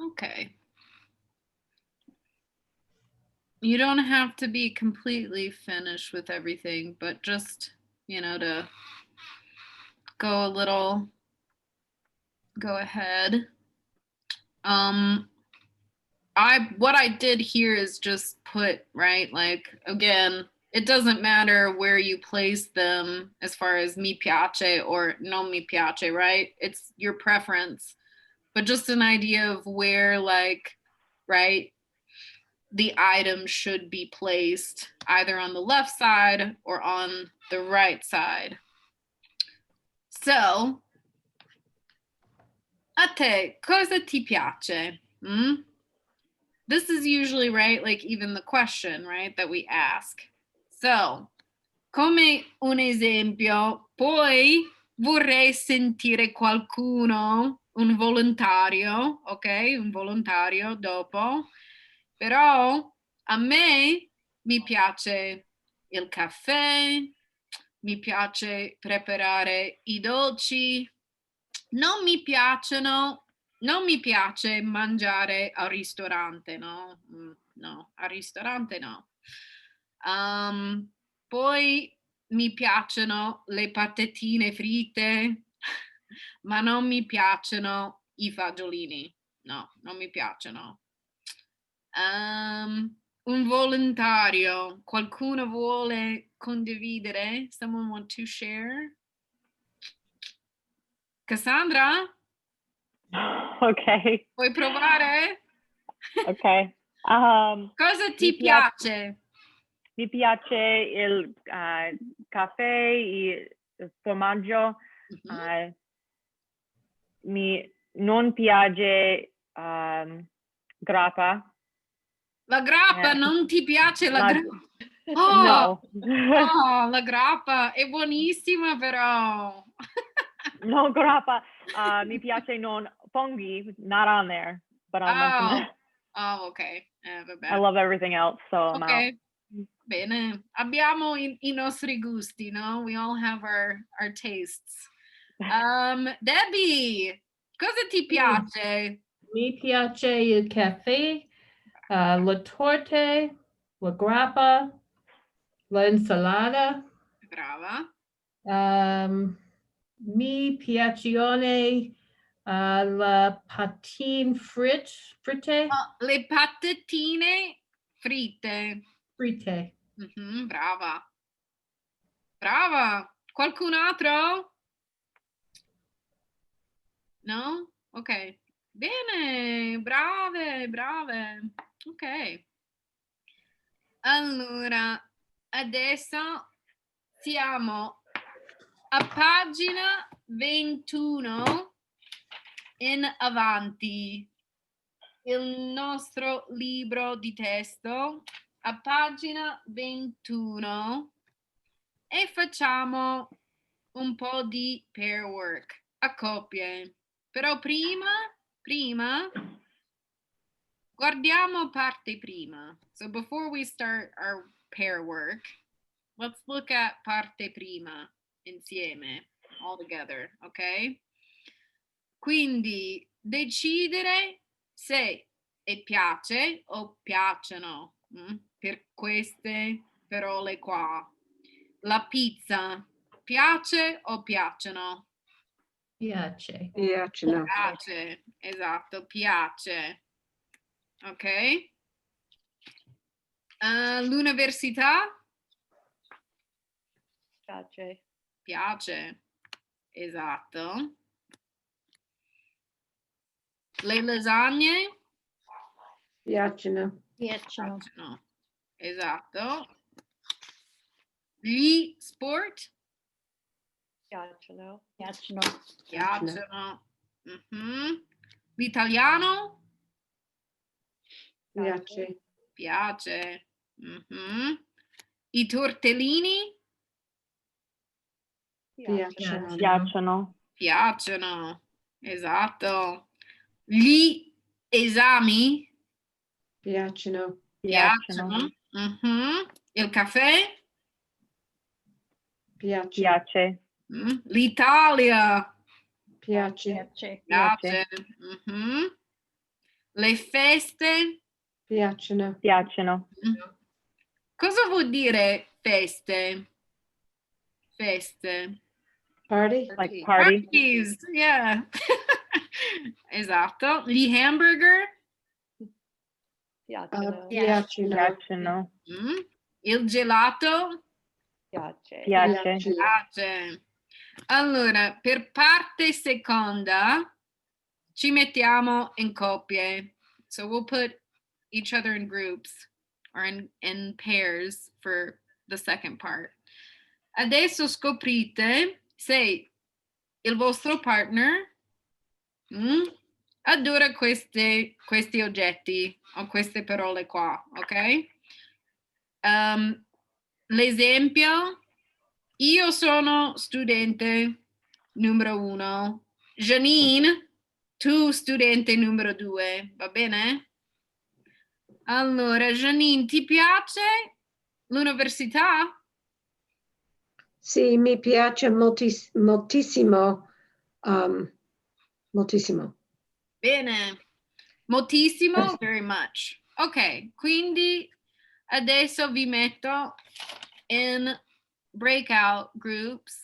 B: Okay. You don't have to be completely finished with everything, but just, to go ahead. What I did here is just put, right, like, again, it doesn't matter where you place them as far as mi piace or non mi piace, right? It's your preference, but just an idea of where, like, right, the item should be placed either on the left side or on the right side. So, a te cosa ti piace? This is usually, right, like even the question, right, that we ask. So, come un esempio, puoi vorrei sentire qualcuno, un volontario, ok? Un volontario dopo. Però a me mi piace il caffè, mi piace preparare i dolci. Non mi piace mangiare al ristorante, no? No, al ristorante no. Poi mi piacciono le patatine fritte, ma non mi piacciono i fagiolini. No, non mi piacciono. Un volontario, qualcuno vuole condividere? Someone want to share? Cassandra,
G: Ok,
B: vuoi provare?
G: ok.
B: Cosa
G: Mi
B: ti piace?
G: Mi piace il caffè, il formaggio.
B: Mhm.
G: Non piace grappa.
B: La grappa,
G: Eh,
B: non ti piace la
G: la-
B: grappa? Oh,
G: no,
B: oh, la grappa è buonissima però.
G: no grappa. Mi piace non funghi, not on there, but
B: Oh, oh, ok.
G: I
B: Vabbè.
G: love everything else, so I'm out.
B: Ok, bene. Abbiamo i nostri gusti, no? We all have our tastes. Debbie, cosa ti piace?
C: Mi piace il caffè, la torte, la grappa, la insalata.
B: Brava.
C: Mi piacione la patine fritte,
B: Oh, le patatine fritte.
C: fritte.
B: Mhm, brava. Brava. Qualcun altro? No? Ok. Bene, brave, brave. Ok. Allora, adesso siamo a pagina 21 in avanti. Il nostro libro di testo a pagina 21 e facciamo un po' di pair work a coppie. Però prima guardiamo parte prima. So before we start our pair work, let's look at parte prima insieme, all together, ok? Quindi decidere se è piace o piacciono per queste parole qua. La pizza piace o piacciono?
C: Piace.
F: Piacciono.
B: Piace, esatto, piace. Ok? L'università
E: Piace.
B: piace, esatto. Le lasagne
F: Piacciono.
E: Piacciono.
B: piacciono, esatto. Gli sport
E: Piacciono. Piacciono.
B: piacciono. Mhm. L'italiano
F: Piace.
B: piace. Mhm. I tortellini
F: Piacciono.
G: Piacciono.
B: piacciono, esatto. Gli esami
F: Piacciono.
B: piacciono. Mhm. Il caffè?
F: Piace.
G: Piace.
B: L'Italia
F: Piace.
E: Piace.
B: piace. Mhm. Le feste?
F: Piacciono.
G: Piacciono.
B: Cosa vuol dire feste? Feste.
F: Party.
G: Like party.
B: Parties, yeah. Esatto. Gli hamburger?
E: Piacciono.
F: Piacciono.
G: Piacciono.
B: Il gelato?
E: Piace.
G: Piace.
B: Piace. Allora, per parte seconda ci mettiamo in coppie. So we'll put each other in groups or in pairs for the second part. Adesso scoprite se il vostro partner adora questi oggetti o queste parole qua, ok? L'esempio, io sono studente, numero 1. Janine, tu studente numero 2, va bene? Allora, Janine, ti piace l'università?
F: Sì, mi piace moltissimo. Moltissimo.
B: Bene. Moltissimo, very much. Ok, quindi adesso vi metto in breakout groups.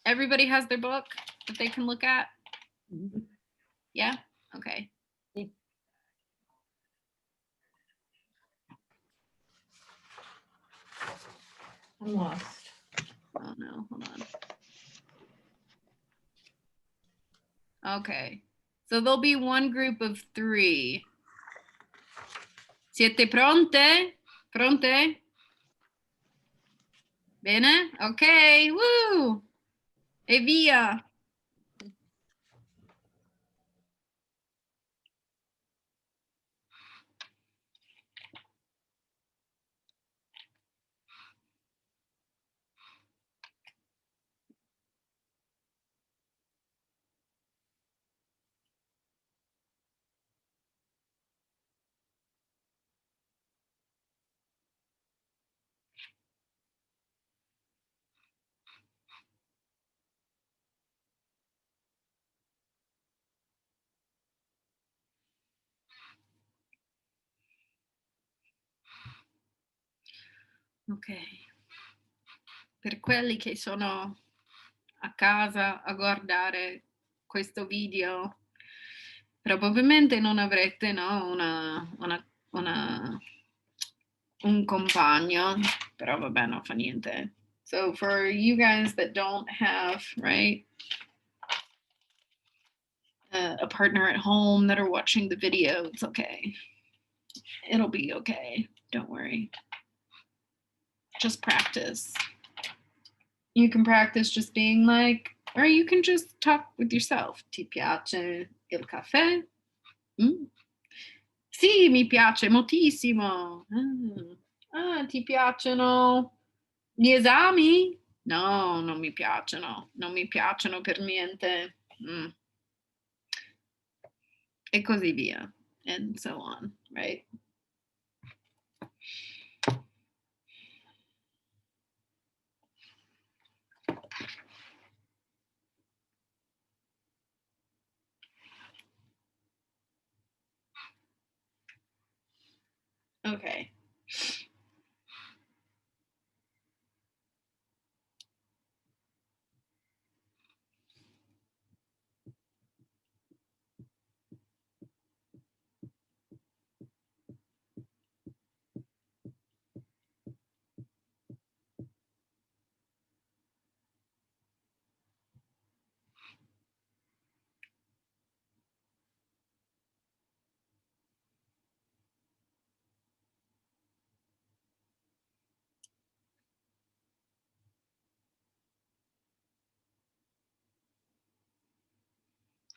B: Everybody has their book that they can look at? Yeah? Okay.
C: I'm lost.
B: Oh no, hold on. Okay. So there'll be one group of 3. Siete pronte? Pronte? Bene? Ok, woo! E via! Ok. Per quelli che sono a casa a guardare questo video, probabilmente non avrete, no, un compagno, però vabbè, non fa niente. So for you guys that don't have, right, a partner at home that are watching the video, it's okay. It'll be okay. Don't worry. Just practice. You can practice just being like, or you can just talk with yourself. Ti piace il caffè? Mm. Sì, mi piace moltissimo. Ti piacciono gli esami? No, non mi piacciono. Non mi piacciono per niente. E così via. And so on, right? Okay.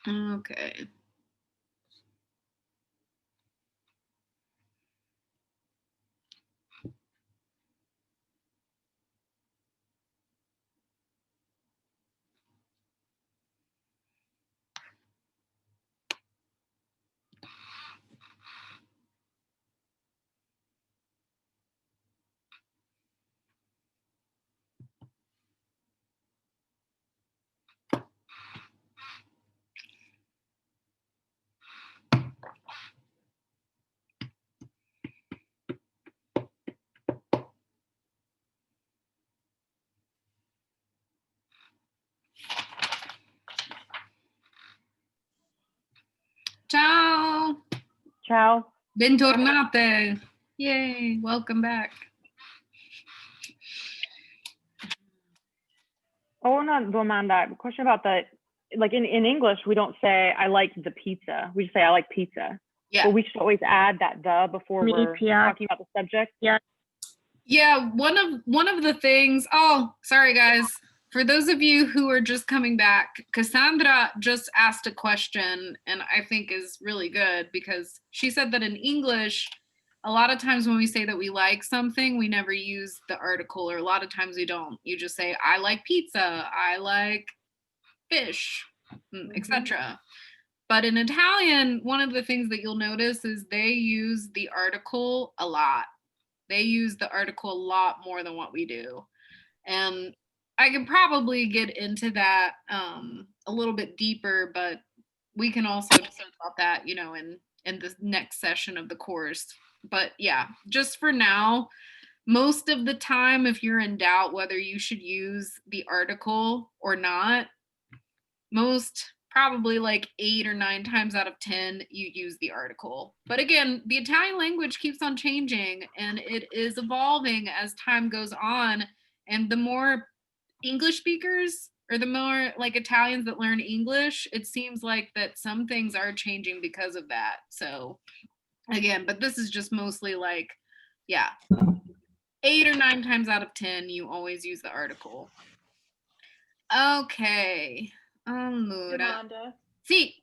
B: Okay. Ciao.
G: Ciao.
B: Bentornate. Yay, welcome back.
G: Oh, una domanda. Question about the, like in English, we don't say I like the pizza. We just say I like pizza.
B: Yeah.
G: But we should always add that the before
D: Me,
G: we're
D: Piace.
G: talking about the subject.
B: Yeah, one of the things, oh, sorry guys. For those of you who are just coming back, Cassandra just asked a question and I think is really good because she said that in English, a lot of times when we say that we like something, we never use the article, or a lot of times we don't. You just say, I like pizza, I like fish, etc. But in Italian, one of the things that you'll notice is they use the article a lot. They use the article a lot more than what we do. And I could probably get into that a little bit deeper, but we can also talk about that, in the next session of the course. But yeah, just for now, most of the time, if you're in doubt whether you should use the article or not, probably like 8 or 9 times out of 10, you use the article. But again, the Italian language keeps on changing and it is evolving as time goes on. And the more English speakers or the more like Italians that learn English, it seems like that some things are changing because of that. So again, but this is just mostly like, 8 or 9 times out of 10, you always use the article. Okay. Allora.
E: Yolanda.
B: Sì,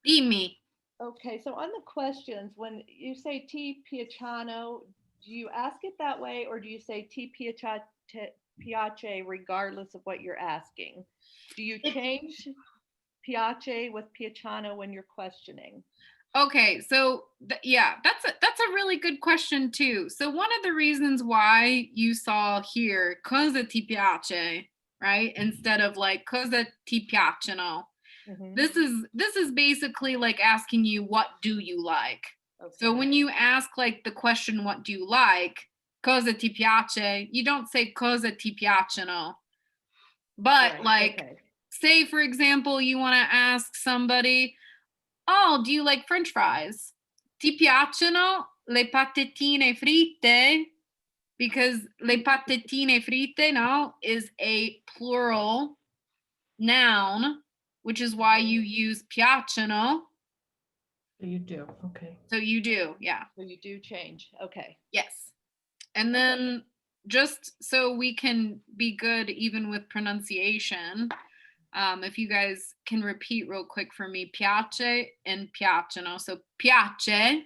B: dimmi.
E: Okay, so on the questions, when you say ti piacciono, do you ask it that way or do you say ti piace regardless of what you're asking? Do you change piace with piacciono when you're questioning?
B: Okay, so that's a really good question too. So one of the reasons why you saw here cosa ti piace, right, instead of like cosa ti piacciono, this is basically like asking you what do you like. Okay. So when you ask like the question what do you like, cosa ti piace, you don't say cosa ti piacciono. But say for example you want to ask somebody, oh, do you like French fries? Ti piacciono le patatine fritte? Because le patatine fritte now is a plural noun, which is why you use piacciono.
C: So you do, okay.
B: So you do, yeah.
E: So you do change, okay.
B: Yes. And then just so we can be good even with pronunciation, if you guys can repeat real quick for me, piace and piacciono. So piace.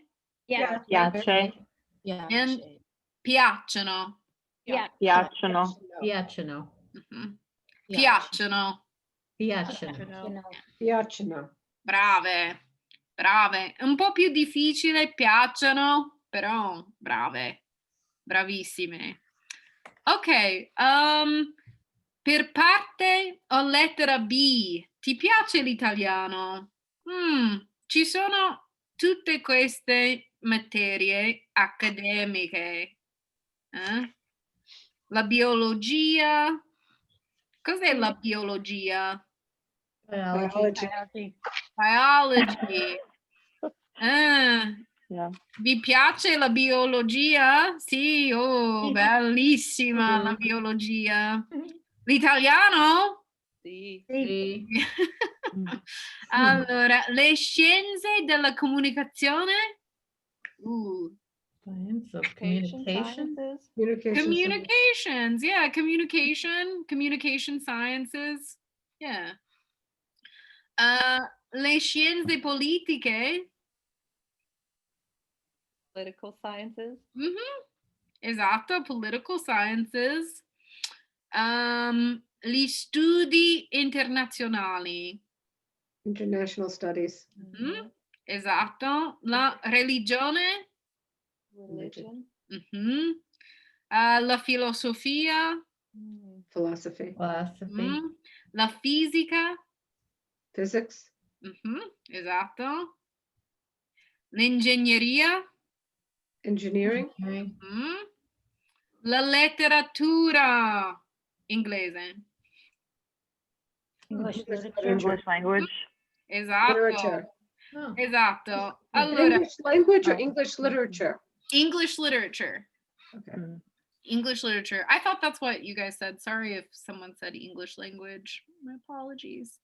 D: Yeah.
G: Piace.
B: And piacciono.
D: Yeah.
G: Piacciono.
C: Piacciono.
B: Piacciono.
C: Piacciono.
F: Piacciono.
B: Brave. Un po' più difficile, piacciono, però brave. Bravissime. Ok, per parte o lettera B, ti piace l'italiano? Ci sono tutte queste materie accademiche. La biologia. Cos'è la biologia?
F: Biology.
B: Biology.
G: Yeah.
B: Vi piace la biologia? Sì, oh, bellissima la biologia. L'italiano?
E: Sì.
C: Sì.
B: Allora, le scienze della comunicazione?
C: Science of communication.
E: Sciences.
F: Communications.
B: Communications, yeah, communication sciences, yeah. Le scienze politiche?
E: Political sciences.
B: Esatto, political sciences. Gli studi internazionali.
F: International studies.
B: Esatto. La religione.
E: Religion.
B: La filosofia.
F: Philosophy.
C: Philosophy.
B: La fisica.
F: Physics.
B: Esatto. L'ingegneria.
F: Engineering.
B: La letteratura inglese.
F: English
G: English language.
B: Esatto.
F: literature.
C: Oh.
B: Esatto. Allora,
F: English language or English literature?
B: English literature.
F: Okay.
B: English literature. I thought that's what you guys said. Sorry if someone said English language. My apologies.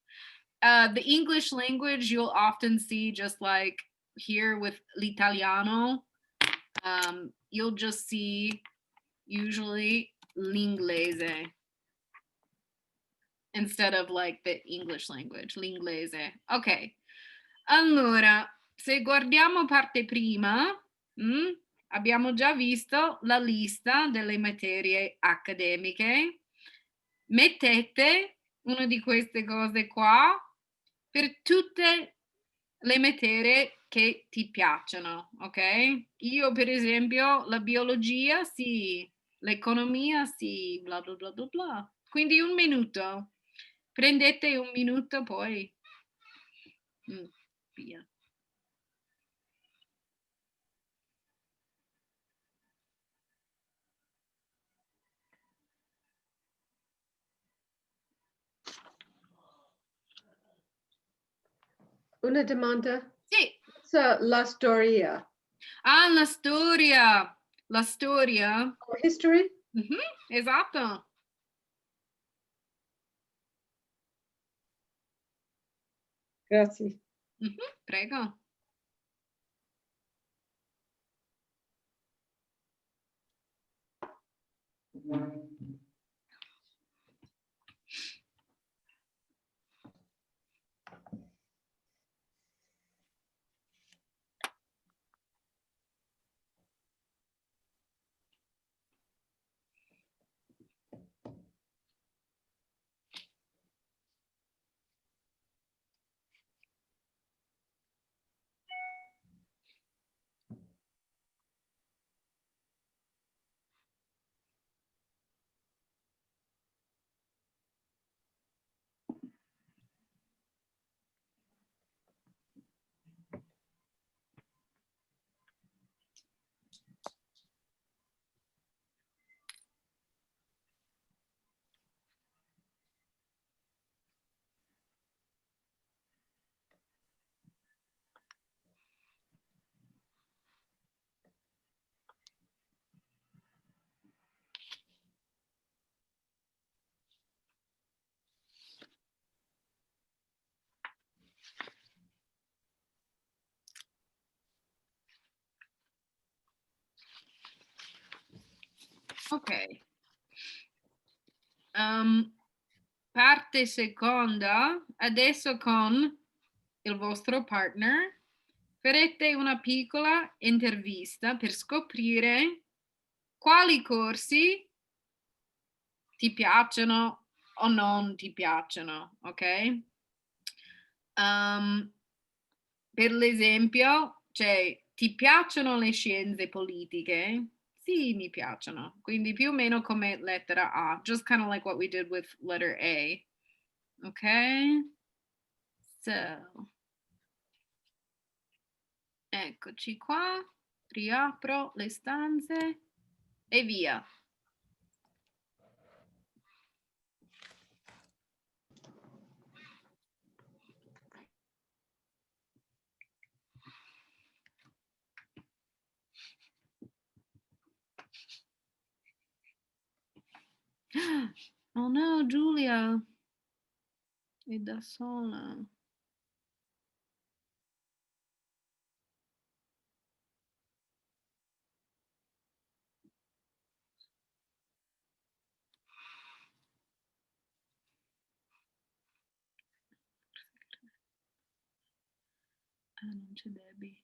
B: The English language you'll often see just like here with l'italiano. You'll just see usually l'inglese instead of like the English language, l'inglese. Ok. Allora, se guardiamo parte prima, abbiamo già visto la lista delle materie accademiche. Mettete una di queste cose qua per tutte le materie che ti piacciono, ok? Io, per esempio, la biologia, sì, l'economia, sì, bla bla bla bla bla. Quindi un minuto. Prendete un minuto, poi via.
F: Una domanda.
B: Sì.
F: La storia.
B: Ah, la storia. La storia.
F: Oh, history?
B: Mhm, esatto.
F: Grazie.
B: Mhm, prego. Ok. Parte seconda, adesso con il vostro partner farete una piccola intervista per scoprire quali corsi ti piacciono o non ti piacciono, ok? Per l'esempio, cioè, ti piacciono le scienze politiche? Sì, mi piacciono. Quindi più o meno come lettera A, just kind of like what we did with letter A. Ok? So, eccoci qua. Riapro le stanze e via. Oh no, Giulia è da sola. Ah, non c'è Debbie.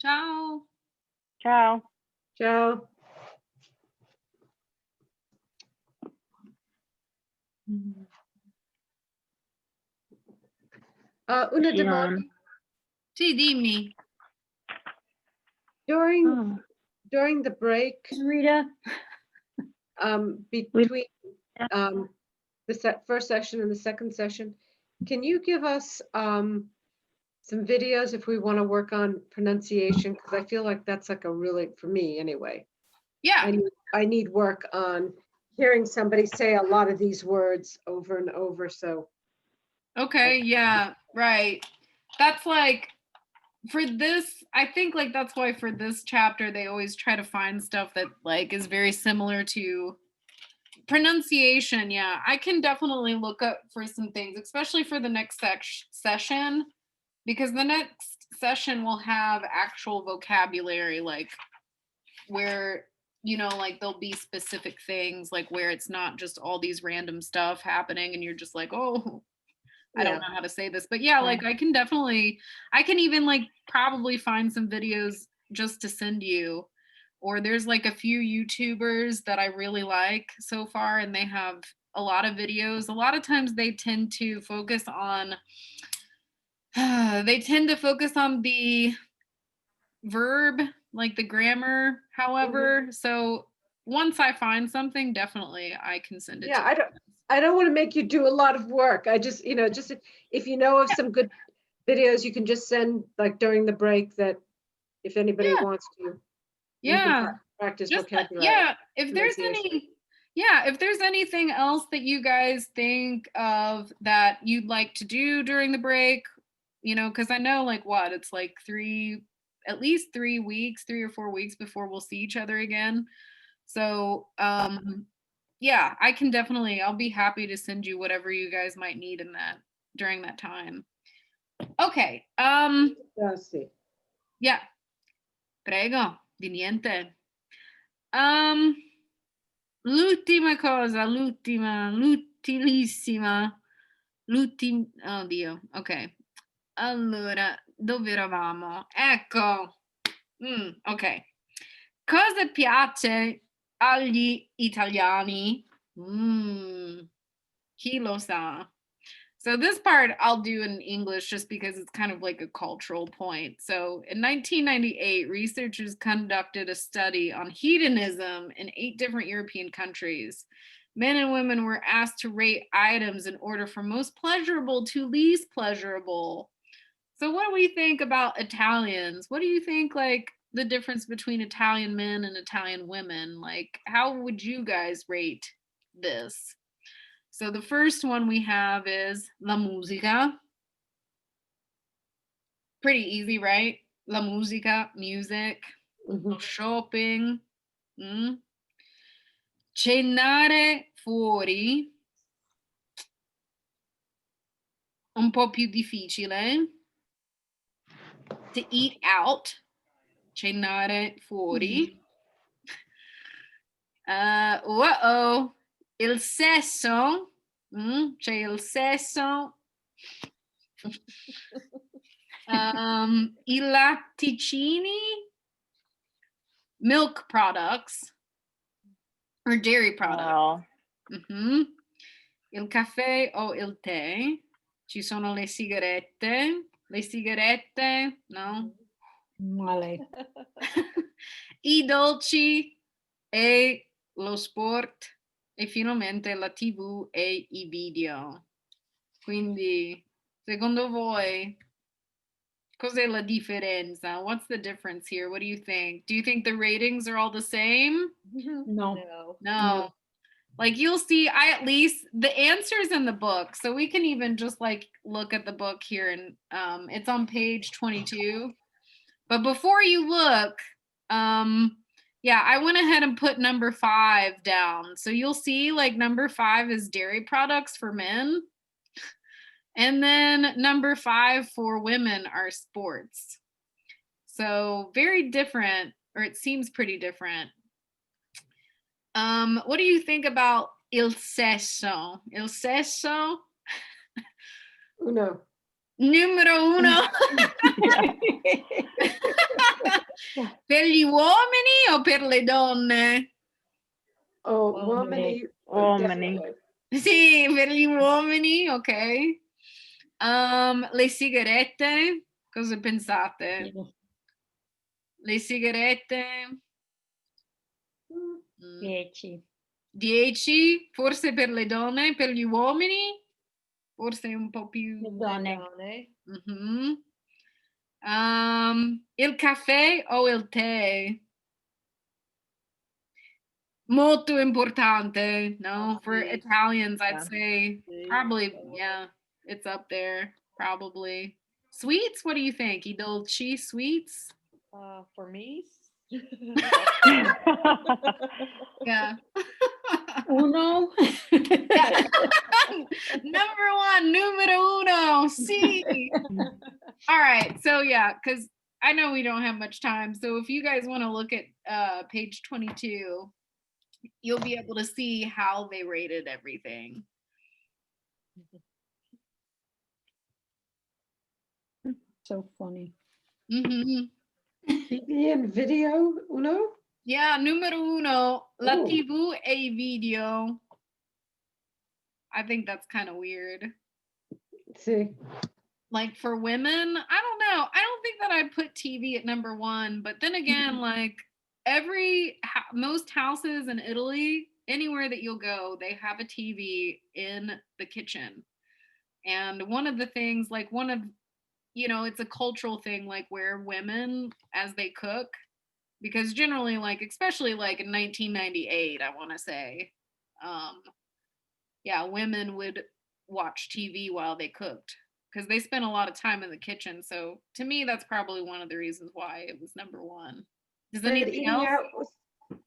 B: Ciao.
G: Ciao.
F: Ciao. Una
G: Is she
F: domanda.
G: on?
B: Sì, dimmi.
F: During
G: Oh.
F: during the break,
A: Rita?
F: between the first session and the second session, can you give us some videos if we want to work on pronunciation? Because I feel like that's like a really, for me anyway,
B: Yeah.
F: I need work on hearing somebody say a lot of these words over and over. So
B: Okay, yeah, right. That's like for this, I think like that's why for this chapter they always try to find stuff that like is very similar to pronunciation. Yeah, I can definitely look up for some things, especially for the next session, because the next session will have actual vocabulary, like where like there'll be specific things like where it's not just all these random stuff happening and you're just like, oh, I don't know how to say this. But yeah, like I can even like probably find some videos just to send you. Or there's like a few YouTubers that I really like so far, and they have a lot of videos. A lot of times they tend to focus on the verb, like the grammar, however. So once I find something, definitely I can send it to you.
F: I don't want to make you do a lot of work. I just, just if you know of some good videos, you can just send like during the break that if anybody wants to. We can practice vocabulary.
B: If there's anything else that you guys think of that you'd like to do during the break, because I know like it's like at least 3 weeks, 3 or 4 weeks before we'll see each other again. So yeah, I'll be happy to send you whatever you guys might need during that time. Okay. Yeah. Prego, di niente. L'ultimissima, oddio, ok. Allora, dove eravamo? Ecco. Ok. Cosa piace agli italiani? Chi lo sa? So this part I'll do in English just because it's kind of like a cultural point. So in 1998, researchers conducted a study on hedonism in 8 different European countries. Men and women were asked to rate items in order from most pleasurable to least pleasurable. So what do we think about Italians? What do you think like the difference between Italian men and Italian women? Like how would you guys rate this? So the first one we have is la musica. Pretty easy, right? La musica, music. Lo shopping. Cenare fuori. Un po' più difficile. To eat out. Cenare fuori. Il sesso. C'è il sesso. I latticini, milk products or dairy products.
G: Wow.
B: Il caffè o il tè. Ci sono le sigarette. Le sigarette, no?
A: Male.
B: I dolci e lo sport. E finalmente la TV e i video. Quindi, secondo voi, cos'è la differenza? What's the difference here? What do you think? Do you think the ratings are all the same?
A: No.
B: Like you'll see, the answer's in the book. So we can even just like look at the book here and it's on page 22. But before you look, I went ahead and put number 5 down. So you'll see like number 5 is dairy products for men. And then number 5 for women are sports. So very different, or it seems pretty different. What do you think about il sesso? Il sesso?
F: Uno.
B: Numero uno. Per gli uomini o per le donne?
F: Oh,
A: Uomini.
G: Uomini.
F: definitely.
B: Sì, per gli uomini, ok. Le sigarette, cosa pensate? Le sigarette?
A: 10.
B: 10, forse per le donne, per gli uomini? Forse un po' più...
A: Donne.
B: Mhm. Il caffè o il tè? Molto importante, no? For
E: Sì.
B: Italians, I'd
A: Yeah.
B: say probably, yeah, it's up there, probably. Sweets, what do you think? I dolci sweets?
E: For me.
B: Yeah.
A: Uno.
B: Yeah. Number one, numero uno, sí. All right, so yeah, because I know we don't have much time. So if you guys want to look at page 22, you'll be able to see how they rated everything.
A: So funny.
B: Mm-hmm.
F: TV and video, Uno?
B: Yeah, numero uno, la
F: Ooh.
B: TV e video. I think that's kind of weird.
F: Let's see.
B: Like for women, I don't know. I don't think that I'd put TV at number one, but then again, like most houses in Italy, anywhere that you'll go, they have a TV in the kitchen. And one of the things, like it's a cultural thing, like where women, as they cook, because generally, like, especially like in 1998, I want to say, women would watch TV while they cooked because they spent a lot of time in the kitchen. So to me, that's probably one of the reasons why it was number one. Does
F: But
B: anything
F: eating
B: else?
F: out was,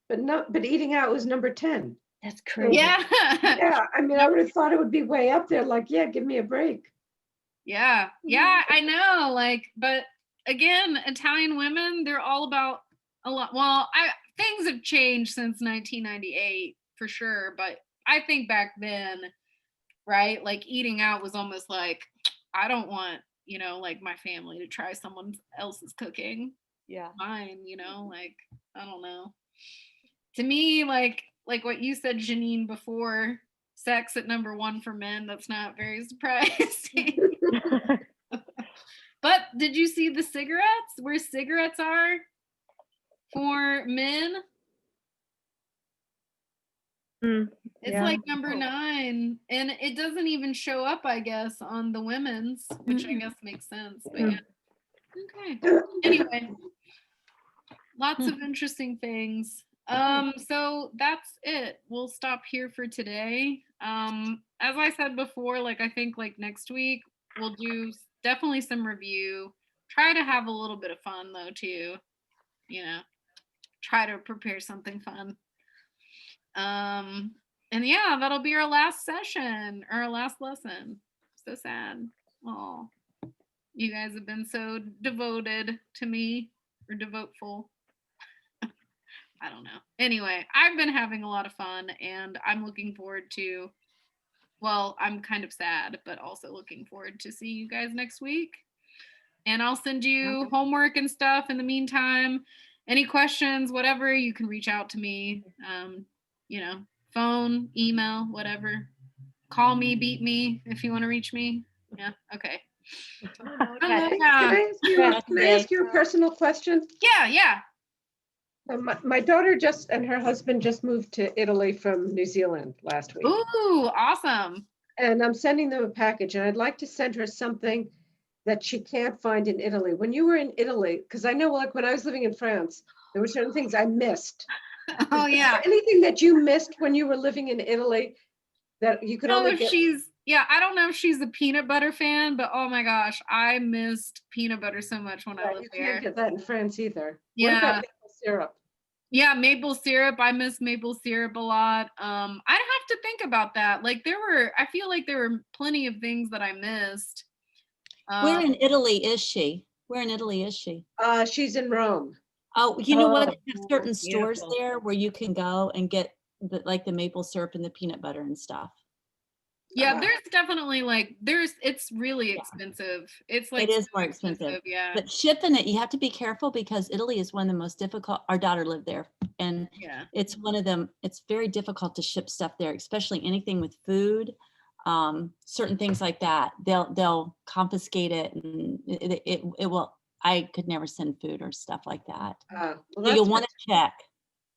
F: but eating out was number 10.
A: That's crazy.
B: Yeah.
F: Yeah, I mean, I would have thought it would be way up there. Like, yeah, give me a break.
B: Yeah, I know. Like, but again, Italian women, they're all about a lot. Well, things have changed since 1998 for sure, but I think back then, right? Like eating out was almost like, I don't want, like my family to try someone else's cooking.
E: Yeah.
B: Mine, like, I don't know. To me, like what you said, Janine, before, sex at number one for men, that's not very surprising. But did you see the cigarettes? Where cigarettes are for men? It's
G: Yeah.
B: like number 9, and it doesn't even show up, I guess, on the women's, which I guess makes sense. But yeah. Okay. Anyway, lots of interesting things. So that's it. We'll stop here for today. As I said before, like I think like next week we'll do definitely some review. Try to have a little bit of fun though too. Try to prepare something fun. And yeah, that'll be our last session, or our last lesson. So sad. Oh, you guys have been so devoted to me, or devoteful. I don't know. Anyway, I've been having a lot of fun, and I'm looking forward to, well, I'm kind of sad, but also looking forward to see you guys next week. And I'll send you homework and stuff in the meantime. Any questions, whatever, you can reach out to me. Phone, email, whatever. Call me, beat me if you want to reach me. Yeah, okay.
F: Can I ask you a personal question?
B: Yeah.
F: My daughter and her husband just moved to Italy from New Zealand last week.
B: Ooh, awesome.
F: And I'm sending them a package, and I'd like to send her something that she can't find in Italy. When you were in Italy, because I know like when I was living in France, there were certain things I missed.
B: Oh yeah.
F: Anything that you missed when you were living in Italy that you could only get?
B: I don't know if she's a peanut butter fan, but oh my gosh, I missed peanut butter so much when I lived there.
F: You can't get that in France either.
B: Yeah.
F: What about maple syrup?
B: Yeah, maple syrup. I miss maple syrup a lot. I'd have to think about that. Like I feel like there were plenty of things that I missed.
A: Where in Italy is she?
F: She's in Rome.
A: Oh, you know what? They have certain stores
E: beautiful.
A: there where you can go and get the maple syrup and the peanut butter and stuff.
B: Yeah, there's definitely like it's really
A: Yeah.
B: expensive. It's like
A: It is
B: so
A: more expensive.
B: Yeah.
A: But shipping it, you have to be careful because Italy is one of the most difficult. Our daughter lived there, and
B: Yeah.
A: it's one of them. It's very difficult to ship stuff there, especially anything with food, certain things like that. They'll confiscate it, and it will. I could never send food or stuff like that.
F: Well,
A: So
F: that's
A: you'll
F: good.
A: want to check.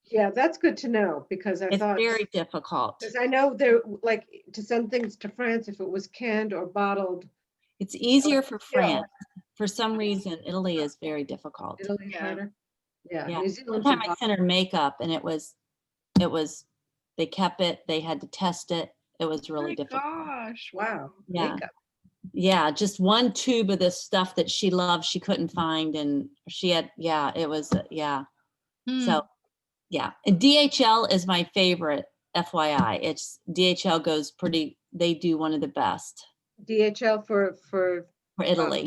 F: Yeah, that's good to know because I
A: It's
F: thought,
A: very difficult.
F: because I know there, like, to send things to France, if it was canned or bottled,
A: It's easier for
F: Yeah.
A: France. For some reason, Italy is very difficult.
F: Italy's
B: Yeah.
F: harder. Yeah,
A: Yeah.
F: New
A: One
F: Zealand's
A: time I
F: impossible.
A: sent her makeup and it was, they kept it, they had to test it. It was
B: Oh
A: really
B: my
A: difficult.
B: gosh.
F: Wow,
A: Yeah.
F: makeup.
A: Yeah, just one tube of this stuff that she loved, she couldn't find and she had, yeah, it was, yeah.
B: Hmm.
A: So, yeah. And DHL is my favorite, FYI. It's DHL goes pretty, they do one of the best
F: DHL for
A: for Italy.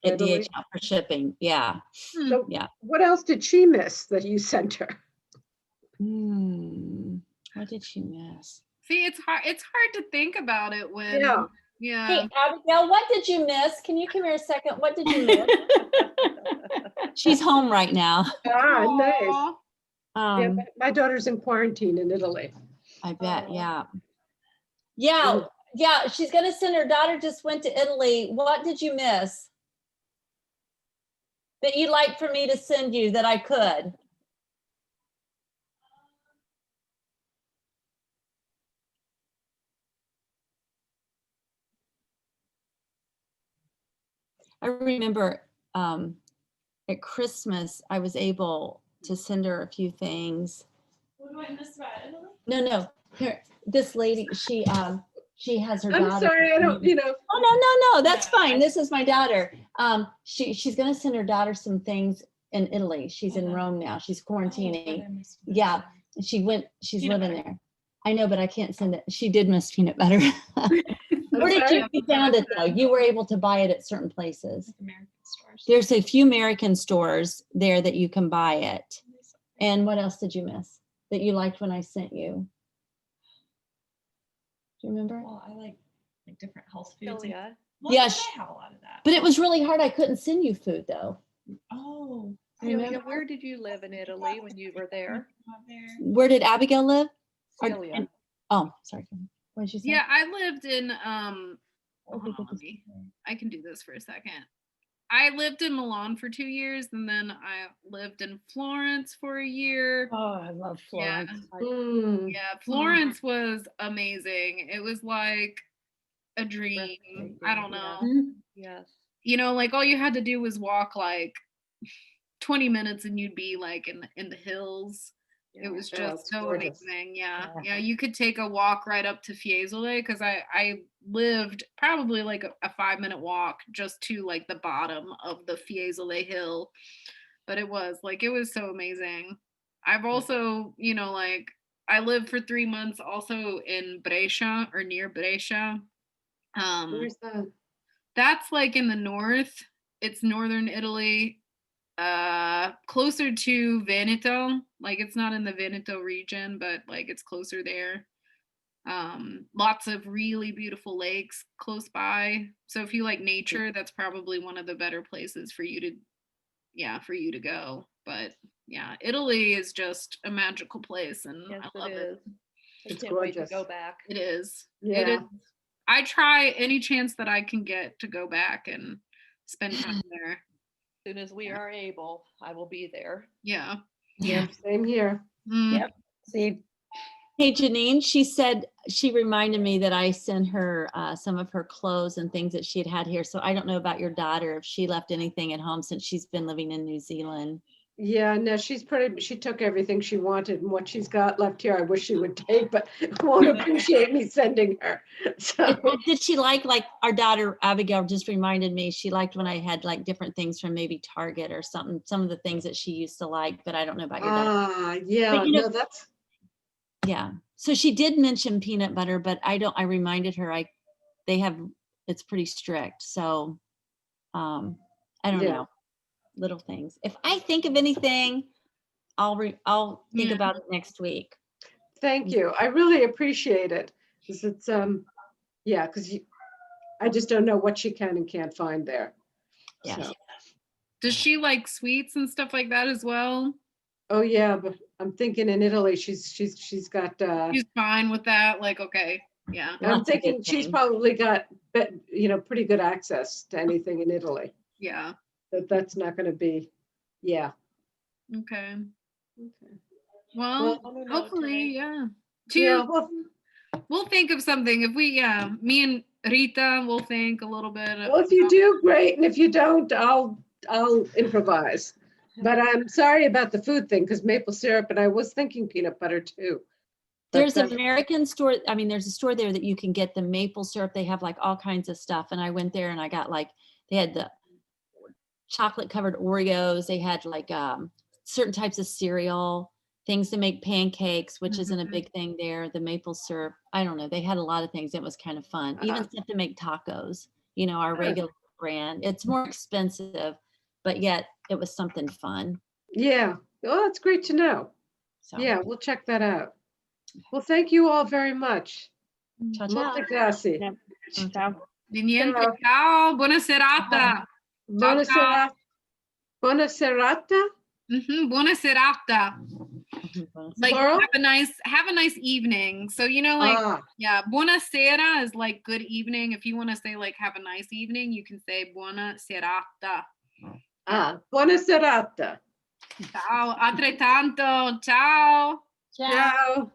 A: At
F: Italy.
A: DHL for shipping. Yeah.
B: Hmm.
F: So
A: Yeah.
F: what else did she miss that you sent her?
A: What did she miss?
B: See, it's hard to think about it when
F: Yeah.
B: yeah.
A: Hey, Abigail, what did you miss? Can you come here a second? What did you miss? She's home right now.
F: Ah, nice.
B: Aw.
F: Yeah, my daughter's in quarantine in Italy.
A: I bet,
B: Aw.
A: yeah. Yeah,
F: Mhm.
A: yeah, she's gonna send her daughter just went to Italy. What did you miss? That you'd like for me to send you that I could? I remember at Christmas, I was able to send her a few things.
H: What do I miss about Italy?
A: No. Here, this lady, she has her daughter.
F: I'm sorry, I don't,
A: Oh, no, that's
H: No,
A: fine. This is my daughter. She's gonna send her daughter some things in Italy. She's in Rome now. She's quarantining. Yeah, she's
H: Peanut
A: living
H: butter.
A: there. I know, but I can't send it. She did miss peanut butter. Where did
F: sorry?
A: you found it though? You were able to buy it at certain places.
H: Like American stores.
A: There's a few American stores there that you can buy it. And what else did you miss that you liked when I sent you? Do you remember?
H: Well, I like different health foods.
E: Italia.
H: Well,
A: Yeah,
H: yeah,
A: sh-
H: I have a lot of that.
A: But it was really hard. I couldn't send you food though.
H: Oh,
E: Celia,
A: Remember?
E: where did you live in Italy when you were there?
H: not there.
A: Where did Abigail live? Or-
E: Celia.
A: Oh, sorry. What did you say?
B: Yeah, I lived in
A: Oh,
B: hold on,
A: goodness.
B: I can do this for a second. I lived in Milan for 2 years and then I lived in Florence for a year.
A: Oh, I love
B: Yeah.
A: Florence.
F: Mm,
B: Yeah, Florence was amazing. It was like a dream. I don't know.
A: Mhm.
E: Yes.
B: You know, like all you had to do was walk like 20 minutes and you'd be like in the hills. It was
F: Oh,
B: just
F: it's
B: so
F: gorgeous.
B: amazing. Yeah.
A: Yeah.
B: Yeah. You could take a walk right up to Fiesole because I lived probably like a 5-minute walk just to like the bottom of the Fiesole hill. But it was so amazing. I've also, like I lived for 3 months also in Brescia or near Brescia.
F: where's that?
B: That's like in the north. It's northern Italy. Closer to Veneto. Like it's not in the Veneto region, but like it's closer there. Lots of really beautiful lakes close by. So if you like nature, that's probably one of the better places for you to go. But yeah, Italy is just a magical place and
E: Yes,
B: I love
E: it
B: it.
E: is. I
F: It's
E: can't wait to
F: gorgeous.
E: go back.
B: It is.
F: Yeah.
B: It is. I try any chance that I can get to go back and spend time there.
E: As soon as we are able, I will be there.
B: Yeah.
F: Yeah, same here.
B: Mm.
A: Yep. See. Hey, Janine, she said, she reminded me that I sent her some of her clothes and things that she had here. So I don't know about your daughter, if she left anything at home since she's been living in New Zealand.
F: Yeah, no, she took everything she wanted and what she's got left here, I wish she would take, but won't appreciate me sending her. So,
A: Did she like our daughter Abigail just reminded me, she liked when I had like different things from maybe Target or something, some of the things that she used to like, but I don't know about your daughter.
F: yeah,
A: But,
F: no, that's,
A: Yeah. So she did mention peanut butter, but I reminded her it's pretty strict. So I don't
F: Yeah.
A: know. Little things. If I think of anything, I'll think
B: Yeah.
A: about it next week.
F: thank you. I really appreciate it. 'Cause it's, Yeah, because I just don't know what she can and can't find there.
A: Yeah.
F: So,
B: Does she like sweets and stuff like that as well?
F: oh yeah, but I'm thinking in Italy, she's got,
B: She's fine with that. Like, okay, yeah,
A: Well,
F: I'm
A: that's a good
F: thinking she's
A: thing.
F: probably got, pretty good access to anything in Italy.
B: yeah.
F: That's not gonna be, yeah.
B: Okay.
F: Okay.
B: Well,
E: On a note,
B: hopefully,
E: Terry.
B: yeah.
F: Yeah,
B: Two, we'll think of something. If we, yeah, me and Rita will think a little bit.
F: well, if you do, great, and if you don't, I'll improvise. But I'm sorry about the food thing, because maple syrup, and I was thinking peanut butter too. But
A: There's an
F: that-
A: American store. I mean, there's a store there that you can get the maple syrup. They have like all kinds of stuff. And I went there and I got like, they had the chocolate covered Oreos. They had like certain types of cereal, things to make pancakes, which isn't a
B: Mhm.
A: big thing there. The maple syrup. I don't know. They had a lot of things. It was kind of fun. Even
F: Uh-huh.
A: stuff to make tacos, you know, our
F: Good.
A: regular brand. It's more expensive, but yet it was something fun.
F: Yeah, well, that's great to know.
A: So,
F: Yeah, we'll check that out. Well, thank you all very much.
A: ciao, ciao.
F: Molte grazie.
G: Yep. Ciao.
B: Di niente.
F: Ciao.
B: Ciao. Buona serata.
F: Buona
B: ciao.
F: serata. Buona serata.
B: Buona serata. Like
F: Plural?
B: have a nice evening. So like
F: Ah,
B: yeah, buona sera is like good evening. If you want to say like have a nice evening, you can say buona serata.
F: buona serata.
B: Ciao, altrettanto. Ciao.
A: Ciao.
F: Ciao.